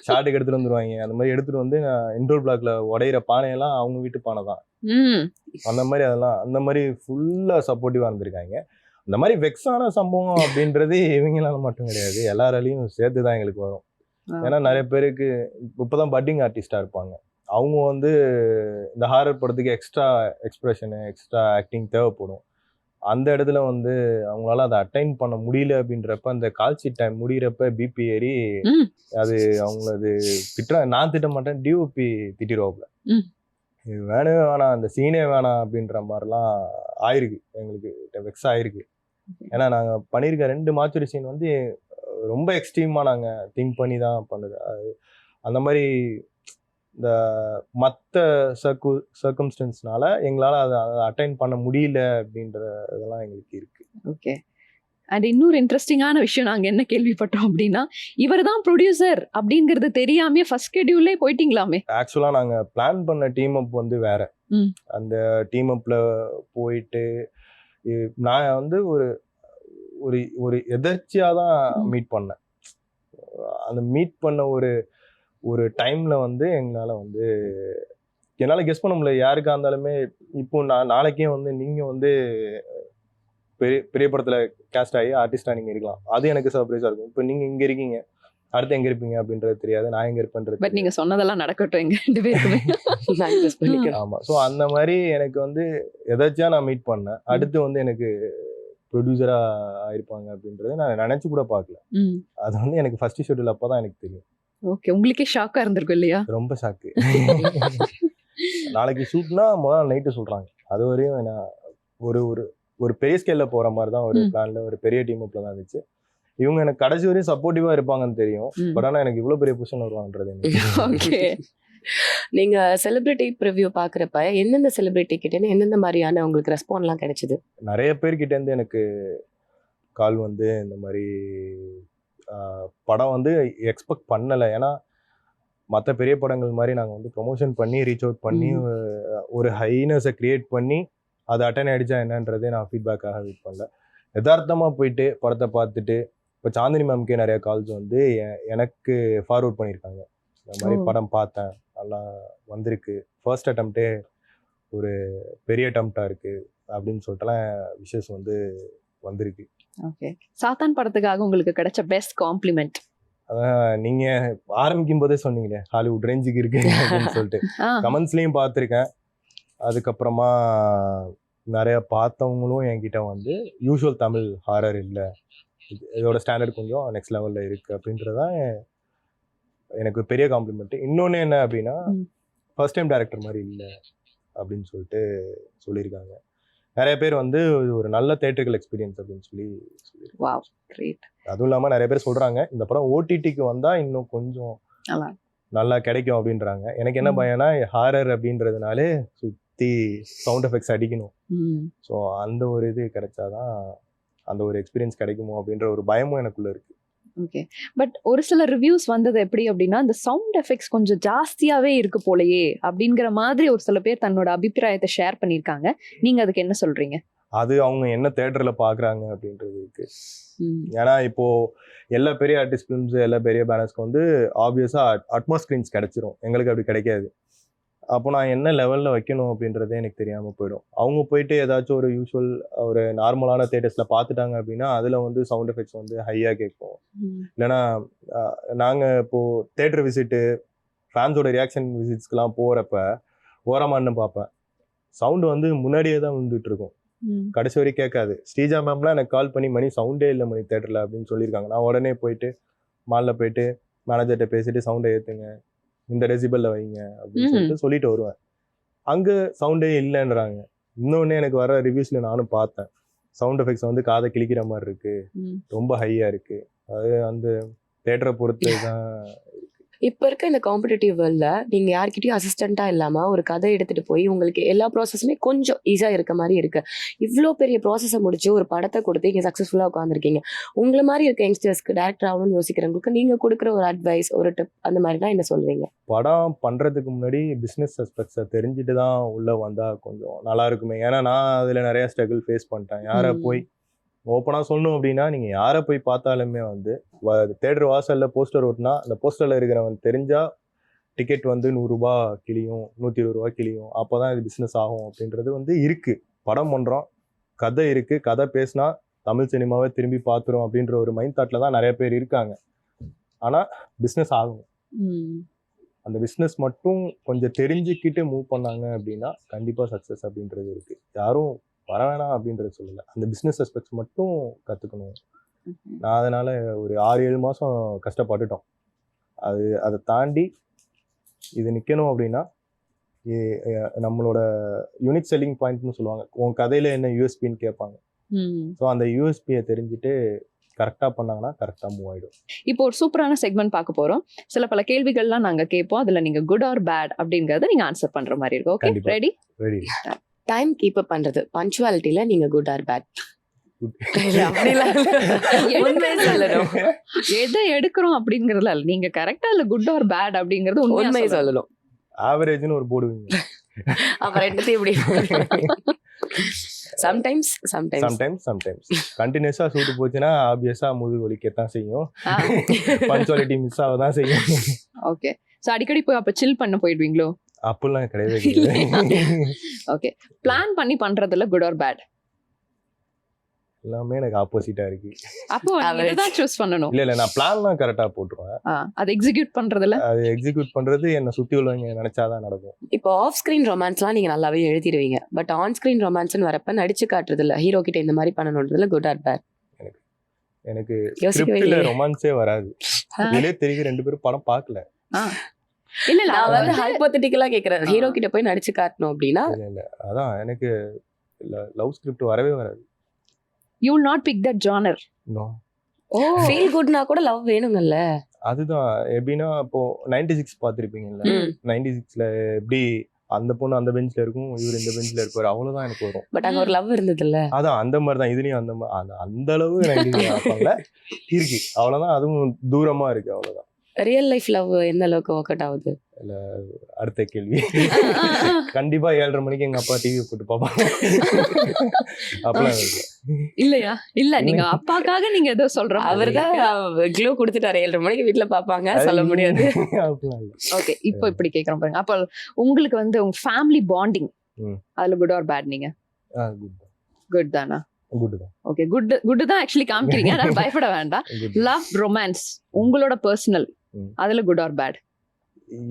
Speaker 1: ஷாட்டுக்கு எடுத்துட்டு வந்துருவாங்க. அந்த மாதிரி எடுத்துட்டு வந்து இன்டோர் பிளாக்ல உடையிற பானையெல்லாம் அவங்க வீட்டு பானை தான். அந்த மாதிரி அதெல்லாம் அந்த மாதிரி ஃபுல்லா சப்போர்ட்டிவா இருந்திருக்காங்க. இந்த மாதிரி வெக்ஸான சம்பவம் அப்படின்றது இவங்களால மட்டும் கிடையாது, எல்லாராலையும் சேர்த்து தான் எங்களுக்கு வரும். ஏன்னா நிறைய பேருக்கு இப்போதான் பட்டிங் ஆர்டிஸ்டா இருப்பாங்க, அவங்க வந்து இந்த ஹாரர் படத்துக்கு எக்ஸ்ட்ரா எக்ஸ்பிரஷனு எக்ஸ்ட்ரா ஆக்டிங் தேவைப்படும். அந்த இடத்துல வந்து அவங்களால அதை அட்டைன் பண்ண முடியல அப்படின்றப்ப அந்த கால்சி டைம் முடிகிறப்ப பிபி ஏறி அது அவங்களது நான் திட்ட மாட்டேன், டிஓபி திட்டிடுவாப்புல, இது வேணவே வேணாம், அந்த சீனே வேணாம் அப்படின்ற மாதிரிலாம் ஆயிருக்கு. எங்களுக்கு வெக்ஸ் ஆயிருக்கு. ஏன்னா நாங்கள் பண்ணியிருக்க 2 மாச்சுரி சீன் வந்து ரொம்ப எக்ஸ்ட்ரீமாக நாங்கள் திங்க் பண்ணி தான் பண்ணுது. அது அந்த மாதிரி இந்த மற்ற சர்க்கம்ஸ்டன்ஸ்னால எங்களால் அதை அட்டைன் பண்ண முடியல அப்படின்ற இதெல்லாம் எங்களுக்கு இருக்கு.
Speaker 2: ஓகே. அண்ட் இன்னொரு இன்ட்ரெஸ்டிங்கான விஷயம் நாங்கள் என்ன கேள்விப்பட்டோம் அப்படின்னா, இவர் தான் ப்ரொடியூசர் அப்படிங்கிறது தெரியாமே ஃபர்ஸ்ட் ஷெட்யூல்லே போயிட்டீங்களாமே.
Speaker 1: ஆக்சுவலாக நாங்கள் பிளான் பண்ண டீம் அப் வந்து வேற. அந்த டீம் அப்பில் போயிட்டு நான் வந்து ஒரு ஒரு எதர்ச்சியாக தான் மீட் பண்ணேன். அந்த மீட் பண்ண ஒரு டைமில் வந்து என்னால் கெஸ் பண்ண முடியல யாருக்கா இருந்தாலுமே. இப்போ நாளைக்கே வந்து நீங்கள் வந்து பெரிய படத்தில் கேஸ்ட் ஆகி ஆர்டிஸ்டாக நீங்கள் இருக்கலாம், அது எனக்கு சர்ப்ரைஸாக இருக்கும். இப்போ நீங்கள் இங்கே இருக்கீங்க, அடுத்து எங்கே இருப்பீங்க அப்படின்றது தெரியாது, நான் எங்கே இருப்பேன்றது.
Speaker 2: பட் நீங்கள் சொன்னதெல்லாம் நடக்கட்டும் எங்க 2 பேருக்குமே.
Speaker 1: ஆமாம். ஸோ அந்த மாதிரி எனக்கு வந்து எதாச்சியாக நான் மீட் பண்ணேன். அடுத்து வந்து எனக்கு ப்ரொடியூசராக ஆயிருப்பாங்க அப்படின்றத நான் நினச்சி கூட பார்க்கல. அது வந்து எனக்கு ஃபர்ஸ்ட் ஷெட்யூல் அப்போ தான் எனக்கு தெரியும்.
Speaker 2: ஓகே, உங்களுக்கே ஷாக்காக இருந்திருக்கும் இல்லையா?
Speaker 1: ரொம்ப ஷாக்கு. நாளைக்கு ஷூட்னா முதல் நாள் நைட்டு சொல்கிறாங்க. அது வரையும் நான் ஒரு பெரிய ஸ்கேலில் போகிற மாதிரி தான் ஒரு பிளான்ல ஒரு பெரிய டீம் அப்பில் தான் இருந்துச்சு. இவங்க எனக்கு கடைசி வரையும் சப்போர்ட்டிவாக இருப்பாங்கன்னு தெரியும். பட் ஆனால் எனக்கு இவ்வளோ பெரிய பொசிஷன் வருவாங்கன்றது.
Speaker 3: ஓகே, நீங்க செலிபிரிட்டி ப்ரிவ்யூ பாக்குறப்ப எந்தெந்த செலிபிரிட்டி கிட்ட எந்தெந்த மாதிரியான உங்களுக்கு ரெஸ்பான்ஸ்லாம் கிடைச்சது?
Speaker 1: நிறைய பேர்கிட்ட இருந்து எனக்கு கால் வந்து இந்த மாதிரி படம் வந்து எக்ஸ்பெக்ட் பண்ணலை. ஏன்னா மற்ற பெரிய படங்கள் மாதிரி நாங்கள் வந்து ப்ரொமோஷன் பண்ணி ரீச் அவுட் பண்ணி ஒரு ஹைனஸை கிரியேட் பண்ணி அதை அட்டன் ஆகிடுச்சா என்னன்றதே நான் ஃபீட்பேக்காக வெயிட் பண்ணல. யதார்த்தமாக போயிட்டு படத்தை பார்த்துட்டு இப்போ சாந்தினி மேம்கே நிறைய கால்ஸ் வந்து எனக்கு ஃபார்வர்ட் பண்ணியிருக்காங்க. இந்த மாதிரி படம் பார்த்தேன், நல்லா வந்திருக்கு, ஃபர்ஸ்ட் அட்டம்ப்டே ஒரு பெரிய அட்டம்ப்டாக இருக்குது அப்படின்னு சொல்லிட்டுலாம் விஷஸ் வந்து வந்திருக்கு.
Speaker 2: ஓகே, சாத்தான் படத்துக்காக உங்களுக்கு கிடைச்ச பெஸ்ட் காம்ப்ளிமெண்ட்?
Speaker 1: அதான் நீங்கள் ஆரம்பிக்கும் போதே சொன்னீங்களே ஹாலிவுட் ரேஞ்சுக்கு இருக்கு அப்படின்னு சொல்லிட்டு கமெண்ட்ஸ்லேயும் பார்த்துருக்கேன். அதுக்கப்புறமா நிறைய பார்த்தவங்களும் என்கிட்ட வந்து யூஷுவல் தமிழ் ஹாரர் இல்லை, இதோட ஸ்டாண்டர்ட் கொஞ்சம் நெக்ஸ்ட் லெவலில் இருக்குது அப்படின்றதான் எனக்கு பெரிய காம்ப்ளிமெண்ட். இன்னொன்று என்ன அப்படின்னா, ஃபர்ஸ்ட் டைம் டைரக்டர் மாதிரி இல்லை அப்படின்னு சொல்லிட்டு சொல்லியிருக்காங்க. நிறைய பேர் வந்து ஒரு நல்ல தேட்டரிக்கல் எக்ஸ்பீரியன்ஸ் அப்படின்னு சொல்லி சொல்லியிருக்காங்க.
Speaker 2: Wow, great.
Speaker 1: அதுவும் இல்லாமல் நிறைய பேர் சொல்கிறாங்க இந்த படம் ஓடிடிக்கு வந்தால் இன்னும் கொஞ்சம் நல்லா கிடைக்கும் அப்படின்றாங்க. எனக்கு என்ன பயம்னா ஹாரர் அப்படின்றதுனாலே சுற்றி சவுண்ட் எஃபெக்ட்ஸ் அடிக்கணும். ஸோ அந்த ஒரு இது கிடைச்சாதான் அந்த ஒரு எக்ஸ்பீரியன்ஸ் கிடைக்குமோ அப்படின்ற ஒரு பயமும் எனக்குள்ள இருக்கு.
Speaker 2: ஓகே, பட் ஒரு சில ரிவ்யூஸ் வந்தது எப்படி அப்படின்னா இந்த சவுண்ட் எஃபெக்ட்ஸ் கொஞ்சம் ஜாஸ்தியாவே இருக்கு போலயே அப்படிங்கிற மாதிரி ஒரு சில பேர் தன்னோட அபிப்பிராயத்தை ஷேர் பண்ணியிருக்காங்க. நீங்க அதுக்கு என்ன சொல்றீங்க?
Speaker 1: அது அவங்க என்ன தேட்டர்ல பாக்குறாங்க அப்படின்றது இருக்கு. ஏன்னா இப்போ எல்லா பெரிய ஆர்டிஸ்ட் ஃபிலிம்ஸ் எல்லா பெரிய பேனர்ஸ்க்கு வந்து ஆப்வியஸா அட்மாஸ்கிரீன்ஸ் கிடைச்சிரும், எங்களுக்கு அப்படி கிடைக்காது. அப்போ நான் என்ன லெவலில் வைக்கணும் அப்படின்றதே எனக்கு தெரியாமல் போயிடும். அவங்க போயிட்டு ஏதாச்சும் ஒரு யூஸ்வல் ஒரு நார்மலான தேட்டர்ஸில் பார்த்துட்டாங்க அப்படின்னா அதில் வந்து சவுண்ட் எஃபெக்ட்ஸ் வந்து ஹையாக கேட்கும். இல்லைன்னா நாங்கள் இப்போது தேட்டர் விசிட்டு ஃபேன்ஸோட ரியாக்ஷன் விசிட்ஸ்க்கெலாம் போகிறப்ப ஓரமானு பார்ப்பேன், சவுண்டு வந்து முன்னாடியே தான் வந்துட்டு இருக்கும், கடைசி வரைக்கும் கேட்காது. ஸ்ரீஜா மேம்லாம் எனக்கு கால் பண்ணி மணி சவுண்டே இல்லை மணி தேட்டரில் அப்படின்னு சொல்லியிருக்காங்க. நான் உடனே போயிட்டு மாலில் போயிட்டு மேனேஜர்கிட்ட பேசிட்டு சவுண்டை ஏற்றுங்க, இந்த டெசிபல்ல வைங்க அப்படின்னு சொல்லிட்டு வருவேன். அங்கே சவுண்டே இல்லைன்றாங்க. இன்னொன்று எனக்கு வர ரிவ்யூஸ்ல நானும் பார்த்தேன், சவுண்ட் எஃபெக்ட்ஸ் வந்து காதை கிழிக்கிற மாதிரி இருக்கு, ரொம்ப ஹையா இருக்கு. அது அந்த தேட்டரை பொறுத்து தான்.
Speaker 3: இப்போ இருக்க இந்த காம்படிட்டிவ் வேர்ல்ட்ல நீங்க யார்கிட்டயும் அசிஸ்டண்டா இல்லாம ஒரு கதை எடுத்துட்டு போய் உங்களுக்கு எல்லா ப்ராசஸுமே கொஞ்சம் ஈஸியா இருக்க மாதிரி இருக்கு. இவ்வளோ பெரிய ப்ராசஸை முடிச்சு ஒரு படத்தை கொடுத்து இங்க சக்சஸ்ஃபுல்லா உட்காந்துருக்கீங்க. உங்களை மாதிரி இருக்க யங்ஸ்டர்ஸ்க்கு டேரக்டர் ஆகணும்னு யோசிக்கிறவங்களுக்கு நீங்க கொடுக்குற ஒரு அட்வைஸ், ஒரு டிப் அந்த மாதிரிலாம் என்ன சொல்வீங்க?
Speaker 1: படம் பண்றதுக்கு முன்னாடி பிஸ்னஸ் அஸ்பெக்ட்ஸை தெரிஞ்சுட்டு தான் உள்ள வந்தா கொஞ்சம் நல்லா இருக்குமே. ஏன்னா நான் அதுல நிறைய ஸ்ட்ரகிள் ஃபேஸ் பண்ணிட்டேன். யாரை போய் ஓப்பனாக சொல்லணும் அப்படின்னா நீங்கள் யாரை போய் பார்த்தாலுமே வந்து தேட்டர் வாசலில் போஸ்டர் ஓட்டினா அந்த போஸ்டரில் இருக்கிறவன் தெரிஞ்சால் டிக்கெட் வந்து 100 ரூபா கிளியும் 120 ரூபா கிளியும், அப்போ தான் இது பிஸ்னஸ் ஆகும் அப்படின்றது வந்து இருக்குது. படம் பண்ணுறோம், கதை இருக்குது, கதை பேசினா தமிழ் சினிமாவை திரும்பி பார்த்துரும் அப்படின்ற ஒரு மைண்ட் தாட்டில் தான் நிறைய பேர் இருக்காங்க. ஆனால் பிஸ்னஸ் ஆகும். அந்த பிஸ்னஸ் மட்டும் கொஞ்சம் தெரிஞ்சுக்கிட்டு மூவ் பண்ணாங்க அப்படின்னா கண்டிப்பாக சக்ஸஸ் அப்படின்றது இருக்குது. யாரும் வர வேணாம் அப்படின்றது சொல்லலை, அந்த பிஸ்னஸ் அஸ்பெக்ட்ஸ் மட்டும் கற்றுக்கணும். நான் அதனால் ஒரு 6-7 மாதம் கஷ்டப்பட்டுட்டோம். அதை தாண்டி இது நிற்கணும் அப்படின்னா நம்மளோட யூனிக் செல்லிங் பாயிண்ட்னு சொல்லுவாங்க, உன் கதையில் என்ன யூஎஸ்பின்னு கேட்பாங்க. ஸோ அந்த யூஎஸ்பியை தெரிஞ்சுட்டு கரெக்டாக பண்ணாங்கன்னா கரெக்டாக மூவ் ஆகிடும்.
Speaker 2: இப்போ ஒரு சூப்பரான செக்மெண்ட் பார்க்க போகிறோம். பல கேள்விகள்லாம் நாங்கள் கேட்போம், அதில் நீங்கள் குட் ஆர் பேட் அப்படிங்கிறத நீங்கள் ஆன்சர் பண்ணுற மாதிரி இருக்கும். Okay, ready?
Speaker 1: Ready.
Speaker 3: Time keep up பண்றது, பஞ்சுவாலிட்டியில நீங்க குட் ஆர் பேட்?
Speaker 2: எதை எடுக்கிறோம் அப்படிங்கறதுல இல்ல, நீங்க கரெக்டா இல்ல குட் ஆர் பேட் அப்படிங்கறது
Speaker 3: உண்மையை சொல்லணும்.
Speaker 1: ஆவரேஜ்னு ஒரு போடுவீங்க,
Speaker 3: அப்புறம் என்னத்தையும் எப்படி? சம்டைம்ஸ்
Speaker 1: கண்டினியூஸா சூட்டு போச்சுன்னா ஆப்வியஸா முதுகு வலிக்கத்தான் செய்யும், பஞ்சுவாலிட்டி மிஸ் ஆகதான் செய்யும்.
Speaker 2: ஓகே, சோ அடிக்கடி போய் அப்ப சில் பண்ண போயிடுவீங்களோ?
Speaker 1: அப்பெல்லாம் கிடையவே கிடையாது.
Speaker 2: ஓகே, பிளான் பண்ணி பண்றதுல குட் ஆர் பேட்?
Speaker 1: எல்லாமே எனக்கு ஆப்போசிட்டா இருக்கு.
Speaker 2: அப்போ இதுதான் சூஸ் பண்ணணும்.
Speaker 1: இல்ல நான் பிளான்லாம் கரெக்டா போட்டுருவேன்,
Speaker 2: அது எக்ஸிக்யூட்
Speaker 1: பண்றது என்ன சுத்தி உள்ளவங்க நினைச்சாதான் நடக்கும்.
Speaker 3: இப்போ ஆஃப் ஸ்கிரீன் ரொமான்ஸ்லாம் நீங்க நல்லாவே எழுதிடுவீங்க, பட் ஆன் ஸ்கிரீன் ரொமான்ஸ்னு வரப்ப நடிச்சு காட்டுறது இல்ல, ஹீரோ கிட்ட இந்த மாதிரி பண்ணணும்ன்றதுல குட் ஆர் பேட்?
Speaker 1: எனக்கு ஸ்கிரிப்ட்ல ரொமான்ஸே வராது. இதுலயே தெரியுது 2 பேரும் படம் பார்க்கல.
Speaker 3: இல்ல நான் வந்து ஹைபோதெட்டிக்கலா கேக்குறேன், ஹீரோ கிட்ட போய் நடிச்சு காட்டணும் அப்படின்னா.
Speaker 1: இல்ல அதான் எனக்கு லவ் ஸ்கிரிப்ட் வரவே வராது.
Speaker 2: You will not pick that genre.
Speaker 1: No.
Speaker 3: Feel குட்னா கூட லவ் வேணுங்கல்ல.
Speaker 1: அதுதான் எப்படின்னா இப்போ 96 பார்த்திருப்பீங்கல்ல, 96ல எப்படி அந்த பொண்ணு அந்த பெஞ்ச்ல இருக்கும், இவர் இந்த பெஞ்ச்ல இருப்பாரு, அவ்வளவுதான் எனக்கு வரும்.
Speaker 3: பட் அங்க ஒரு லவ் இருந்தது இல்ல.
Speaker 1: அதான் அந்த மாதிரி தான் இதுலயும் அந்த அளவு 96 இருக்கு, அவ்வளவுதான். அதுவும் தூரமா இருக்கு, அவ்வளவுதான்.
Speaker 3: ரியல் லைஃப் லவ் எந்த அளவுக்கு ஒர்க் அவுட் ஆகுது?
Speaker 1: இல்ல அடுத்த கேள்வி. கண்டிப்பா 7:30 மணிக்கு எங்க அப்பா டிவி போட்டு பாப்பாங்க. அப்பலாம்
Speaker 2: இல்லையா? இல்ல நீங்க அப்பாக்காக நீங்க ஏதோ சொல்ற,
Speaker 3: அவர்தான் க்ளூ கொடுத்துட்டாரு, 7:30 மணிக்கு வீட்டுல பாப்பாங்க, சொல்ல முடியாது.
Speaker 2: ஓகே, இப்போ இப்படி கேக்குறோம் பாருங்க. அப்ப உங்களுக்கு வந்து உங்க ஃபேமிலி பாண்டிங் அதுல குட் ஆர் பேட்? நீங்க குட் தானா? குட் தான். ஓகே, குட் தான் ஆக்சுவலி காமிக்கிறீங்க, அதனால பயப்பட வேண்டாம். லவ் ரொமான்ஸ் உங்களோட பர்சனல், அதுல குட் ஆர் பேட்?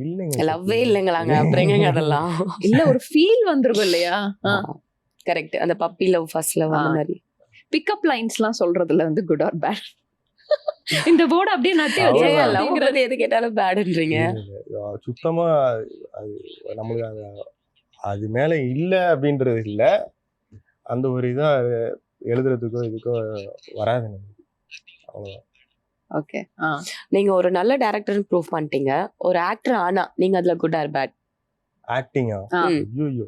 Speaker 1: இல்லங்க,
Speaker 3: லவ்வே இல்லங்களாங்க, அப்புறம் எங்க அதெல்லாம்?
Speaker 2: இல்ல ஒரு ஃபீல் வந்துரும் இல்லையா?
Speaker 3: கரெக்ட், அந்த பப்பி லவ், ஃபர்ஸ்ட் லவ் அந்த மாதிரி
Speaker 2: பிக்கப் லைன்ஸ்லாம் சொல்றதுல வந்து குட் ஆர் பேட்? இந்த போர்டு அப்படியே நட்டி வச்சீங்க,
Speaker 3: லவ்ங்கிறது எது கேட்டாலும் பேட்ன்றீங்க.
Speaker 1: சுத்தமா அது நம்மளுக்கு அது மேல இல்ல அப்படின்றது இல்ல, அந்த ஒரு இதா எழுதுறதுக்கோ இதுக்கோ வராது நமக்கு. அவ்வளவுதான்.
Speaker 2: ஓகே.
Speaker 3: நீங்க ஒரு நல்ல டைரக்டர்னு ப்ரூவ் பண்ணிட்டீங்க. ஒரு ஆக்டர் ஆனா நீங்க அதுல குட் ஆர் பேட்?
Speaker 1: ஆக்டிங்கா? ஐயோ,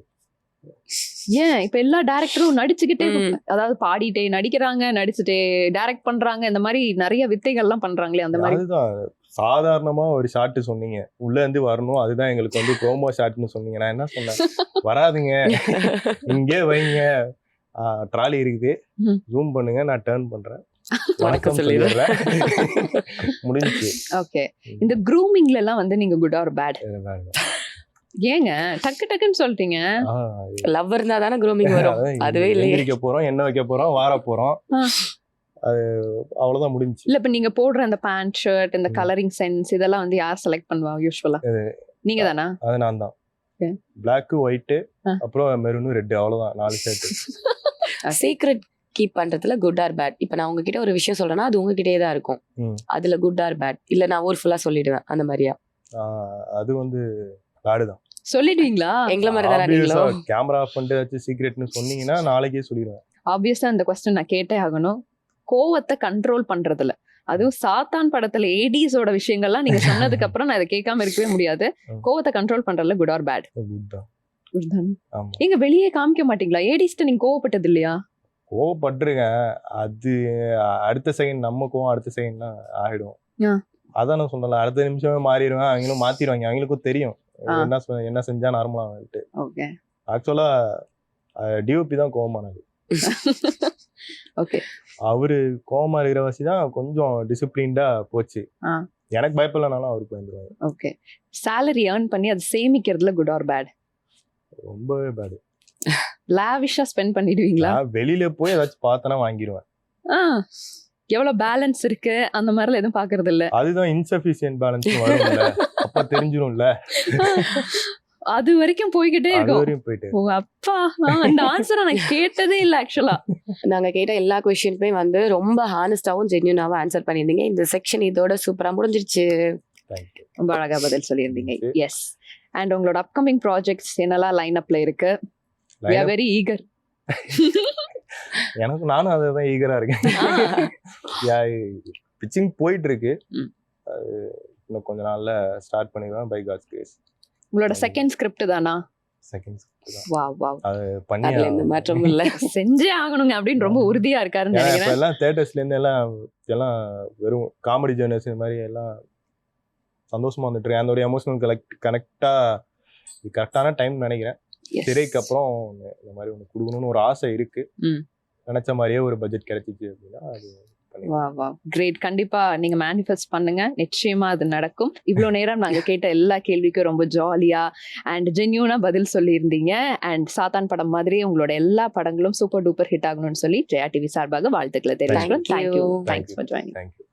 Speaker 2: ஏன் இப்ப எல்லா டைரக்டரும் நடிச்சுக்கிட்டே
Speaker 3: ம்.
Speaker 2: அதாவது பாடிட்டே நடிக்கிறாங்க, நடிச்சுட்டே டைரக்ட் பண்றாங்க, இந்த மாதிரி நிறைய வித்தைகள்லாம் பண்றாங்களே அந்த மாதிரி.
Speaker 1: அதுதான் சாதாரணமா ஒரு ஷாட் சொன்னீங்க, உள்ள இருந்து வரணும், அதுதான் எங்களுக்கு வந்து ப்ரோமோ ஷாட்னு சொன்னீங்க. நான் என்ன சொன்னேன், வராதுங்க இங்கே வைங்க, ட்ராலி இருக்குது,
Speaker 2: ம்.
Speaker 1: ஜூம் பண்ணுங்க, நான் டர்ன் பண்றேன்,
Speaker 3: வணக்கம்
Speaker 1: வணக்கம் சொல்லிடுறேன், முடிஞ்சுச்சு.
Speaker 2: ஓகே. இந்த க்ரூமிங்ல எல்லாம் வந்து நீங்க குட் ஆர் பேட்? ஏங்க டக்கு டக்குன்னு சொல்லிட்டீங்க?
Speaker 3: லவ் இருந்தா தானே க்ரூமிங் வரும். அதுவே இல்லையே.
Speaker 1: எந்திரிக்க போறோம், என்ன வைக்க போறோம், வார போறோம்,
Speaker 2: ஆ.
Speaker 1: அது அவ்வளவுதான், முடிஞ்சுச்சு.
Speaker 2: இல்ல இப்ப நீங்க போடுற அந்த பேண்ட் ஷர்ட், இந்த கலரிங் சென்ஸ் இதெல்லாம் வந்து யார் செலக்ட் பண்ணுவா யூஸ்வலா? நீங்க தானா?
Speaker 1: அது நான் தான்.
Speaker 2: Okay.
Speaker 1: பிளாக், ஒயிட்,
Speaker 2: ஆ.
Speaker 1: அப்புறம் மெரூன், ரெட், அவ்வளவுதான் 4 ஷர்ட்.
Speaker 3: சீக்ரெட் கீப் பண்றதுல குட் ஆர் பேட்? இப்ப நான் உங்ககிட்ட ஒரு விஷயம் சொல்றேன்னா அது உங்ககிட்டயே தான் இருக்கும். அதுல குட் ஆர் பேட்? இல்ல நான் ஊர் ஃபுல்லா சொல்லிடுவேன் அந்த மாதிரியா?
Speaker 1: அது வந்து காடுதான்.
Speaker 2: சொல்லிடுவீங்களா?
Speaker 3: எங்களை மாதிரி தானே நீங்களும்?
Speaker 1: கேமரா ஆஃப் பண்ணிட்டு ஏதாச்சும் சீக்ரெட்னு சொன்னீங்கன்னா நாளைக்கே சொல்லிடுவேன்.
Speaker 2: ஆப்வியஸா இந்த கொஸ்டின் நான் கேட்டே ஆகணும். கோவத்தை கண்ட்ரோல் பண்றதுல, அதுவும் சாத்தான் படத்துல ஏடிஸோட விஷயங்கள்லாம் நீங்க சொன்னதுக்கு அப்புறம் நான் இதை கேட்காம இருக்கவே முடியாது. கோவத்தை கண்ட்ரோல் பண்றதுல குட் ஆர் பேட்?
Speaker 1: குட் தான்.
Speaker 2: குட் தானே?
Speaker 1: ஆமா,
Speaker 2: நீங்க வெளியே காமிக்க மாட்டீங்களா? ஏடிஸ்ட நீங்க கோவப்பட்டது இல்லையா?
Speaker 1: கோவப்பட்டிருக்கேன். அது அடுத்த செகண்ட் நம்ம கோவம் அடுத்த செகண்ட் தான் ஆயிடும்.
Speaker 2: ஆ.
Speaker 1: அதான் நான் சொன்னல, அடுத்த நிமிஷமே மாறிடுவேன், அவங்களும் மாத்திடுவாங்க, அவங்களுக்கும் தெரியும்
Speaker 2: ஆ.
Speaker 1: என்ன செஞ்சா நார்மலா வந்துட்டு.
Speaker 2: ஓகே.
Speaker 1: ஆக்சுவலா டிஓபி தான் கோவமானது.
Speaker 2: ஓகே.
Speaker 1: அவரு கோவமா இருக்கிற வாசி தான் கொஞ்சம் டிசிப்ளின்டா போச்சு.
Speaker 2: ஆ.
Speaker 1: எனக்கு பயப்படலனாலும் அவருக்கு பயந்துருவாங்க.
Speaker 2: ஓகே. salary earn பண்ணி அதை சேமிக்கிறதுல குட் ஆர் பேட்?
Speaker 1: ரொம்பவே பேடு.
Speaker 2: லாவிஷா ஸ்பெண்ட் பண்ணிடுவீங்களா?
Speaker 1: நான் வெளியில போய் ஏதாச்சும் பார்த்தனா வாங்கிடுவேன்.
Speaker 2: ஆ. எவ்வளவு பேலன்ஸ் இருக்கு அந்த மாதிரிலாம் எதுவும் பாக்குறது இல்ல?
Speaker 1: அதுதான் இன்சஃபிஷியன்ட் பேலன்ஸ் வரும்ல, அப்ப தெரிஞ்சிரும்ல.
Speaker 2: அது வரைக்கும் போய்கிட்டே
Speaker 1: அது
Speaker 2: இருக்கும்.
Speaker 1: வரையும் போயிட்டு
Speaker 2: ஓ அப்பா, அந்த ஆன்சரை நான் கேட்டதே இல்ல ஆக்சுவலா.
Speaker 3: நாங்க கேட்ட எல்லா கொஸ்டினுமே வந்து ரொம்ப ஹானஸ்டாவும் ஜென்யூனாவும் ஆன்சர் பண்ணியிருந்தீங்க. இந்த செக்ஷன் இதோட சூப்பரா முடிஞ்சிருச்சு.
Speaker 1: தேங்க்யூ.
Speaker 2: ரொம்ப அழகா பதில் சொல்லியிருந்தீங்க.
Speaker 1: Thank
Speaker 2: yes. அண்ட் உங்களோட அப்கமிங் ப்ராஜெக்ட்ஸ் என்னெல்லாம் லைன் அப்ல இருக்கு? we are very eager.
Speaker 1: எனக்கு நானும் அதுதான் ஈகரா இருக்கேன். பிச்சிங் போயிட்டு இருக்கு.
Speaker 2: ம்.
Speaker 1: அது இன்னும் கொஞ்ச நாள்ல ஸ்டார்ட் பண்ணிடுவேன் பை காட்ஸ் கிரேஸ்.
Speaker 2: உங்களோட செகண்ட் ஸ்கிரிப்ட் தானா?
Speaker 1: செகண்ட் தான்
Speaker 2: வா வா,
Speaker 1: அது பண்ணி
Speaker 3: அதுல எந்த மாற்றமும் இல்ல.
Speaker 2: செஞ்சே ஆகணுங்க அப்படின்னு ரொம்ப உறுதியா இருக்காருன்னு
Speaker 1: இப்ப
Speaker 2: நினைக்கிறேன்.
Speaker 1: எல்லாம் தியேட்டர்ஸ்ல இருந்து எல்லாம் வெறும் காமெடி ஜேர்னல்ஸ் இந்த மாதிரி எல்லாம் சந்தோஷமா வந்துட்டு இருக்கு. அந்த ஒரு எமோஷனல் கனெக்டா கரெக்டான டைம் நினைக்கிறேன்.
Speaker 2: Yes.
Speaker 1: திரைக்கு அப்புறம் இந்த மாதிரி ஒன்று கொடுக்கணும்னு ஒரு ஆசை இருக்கு.
Speaker 2: ம்.
Speaker 1: நினைச்ச மாதிரியே ஒரு பட்ஜெட் கிடைச்சிச்சு அப்படின்னா அது
Speaker 2: வா வா, கிரேட். கண்டிப்பா நீங்க மேனிஃபெஸ்ட் பண்ணுங்க, நிச்சயமா அது நடக்கும். இவ்வளவு நேரம் நாங்க கேட்ட எல்லா கேள்விக்கும் ரொம்ப ஜாலியா அண்ட் ஜென்யூனா பதில் சொல்லியிருந்தீங்க. அண்ட் சாத்தான் படம் மாதிரி உங்களோட எல்லா படங்களும் சூப்பர் டூப்பர் ஹிட் ஆகணும்னு சொல்லி ஜெயா டிவி சார்பாக வாழ்த்துக்களை தெரிவிக்கிறோம்.
Speaker 3: Thank you.
Speaker 2: Thanks for joining.
Speaker 1: Thank you.